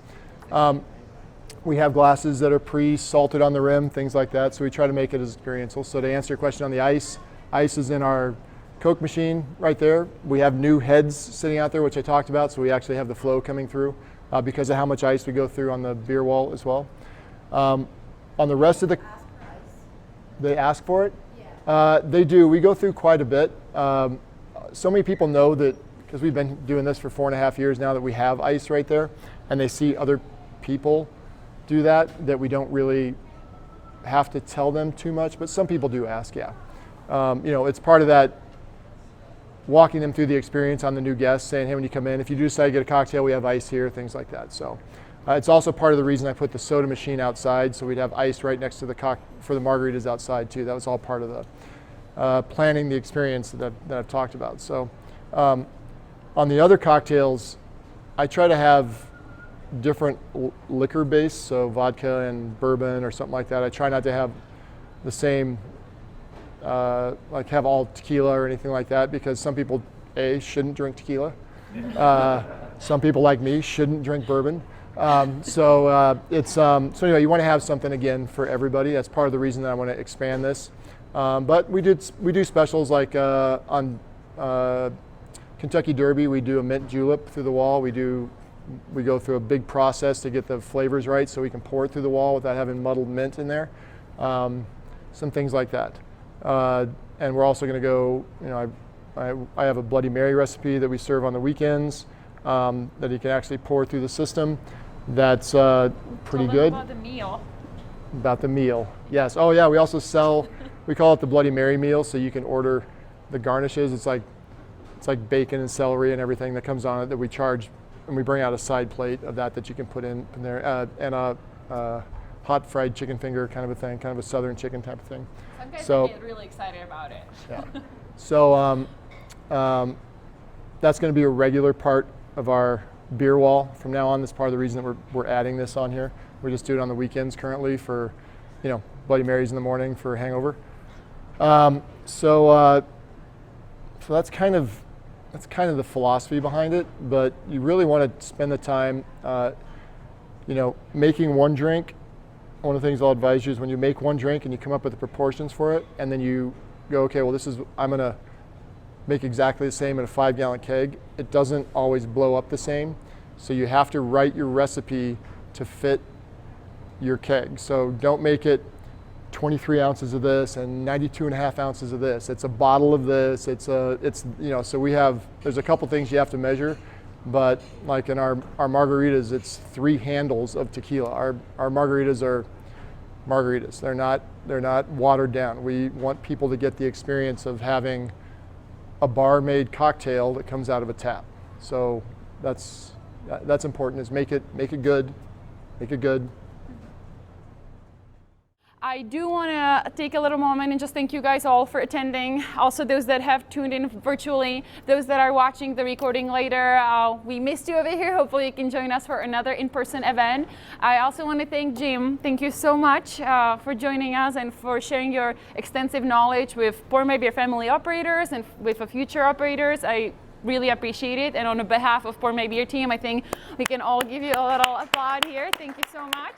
we have glasses that are pre-salted on the rim, things like that. So we try to make it as experiential. So to answer your question on the ice is in our Coke machine right there. We have new heads sitting out there, which I talked about. So we actually have the flow coming through because of how much ice we go through on the beer wall as well. On the rest of the, they ask for it? Yeah. They do. We go through quite a bit. So many people know that, because we've been doing this for 4.5 years now, that we have ice right there, and they see other people do that we don't really have to tell them too much, but some people do ask, yeah. It's part of that walking them through the experience on the new guests, saying, hey, when you come in, if you do decide to get a cocktail, we have ice here, things like that. So it's also part of the reason I put the soda machine outside, so we'd have ice right next to for the margaritas outside too. That was all part of the planning the experience that I've talked about. So on the other cocktails, I try to have different liquor base, so vodka and bourbon or something like that. I try not to have the same, like have all tequila or anything like that, because some people, shouldn't drink tequila. Some people like me shouldn't drink bourbon. So anyway, you want to have something again for everybody. That's part of the reason that I want to expand this. But we do specials like on Kentucky Derby. We do a mint julep through the wall. We go through a big process to get the flavors right, so we can pour it through the wall without having muddled mint in there. Some things like that. And we're also going to go. I have a Bloody Mary recipe that we serve on the weekends that you can actually pour through the system. That's pretty good. About the meal. About the meal, yes. Oh yeah, we also sell. We call it the Bloody Mary meal, so you can order the garnishes. It's like bacon and celery and everything that comes on it that we charge, and we bring out a side plate of that you can put in there, and a hot fried chicken finger kind of a thing, kind of a southern chicken type of thing. Some guys get really excited about it. Yeah. So that's going to be a regular part of our beer wall from now on. That's part of the reason that we're adding this on here. We just do it on the weekends currently for, Bloody Marys in the morning for hangover. So that's kind of the philosophy behind it. But you really want to spend the time, making one drink. One of the things I'll advise you is when you make one drink and you come up with the proportions for it, and then you go, okay, well, I'm going to make exactly the same in a 5-gallon keg. It doesn't always blow up the same. So you have to write your recipe to fit your keg. So don't make it 23 ounces of this and 92.5 ounces of this. It's a bottle of this. So there's a couple things you have to measure, but like in our margaritas, it's 3 handles of tequila. Our margaritas are margaritas. They're not watered down. We want people to get the experience of having a bar-made cocktail that comes out of a tap. So that's important, is make it good. Make it good. I do want to take a little moment and just thank you guys all for attending. Also those that have tuned in virtually, those that are watching the recording later. We missed you over here. Hopefully you can join us for another in-person event. I also want to thank Jim. Thank you so much for joining us and for sharing your extensive knowledge with Pour My Beer family operators and with the future operators. I really appreciate it. And on behalf of Pour My Beer team, I think we can all give you a little applaud here. Thank you so much.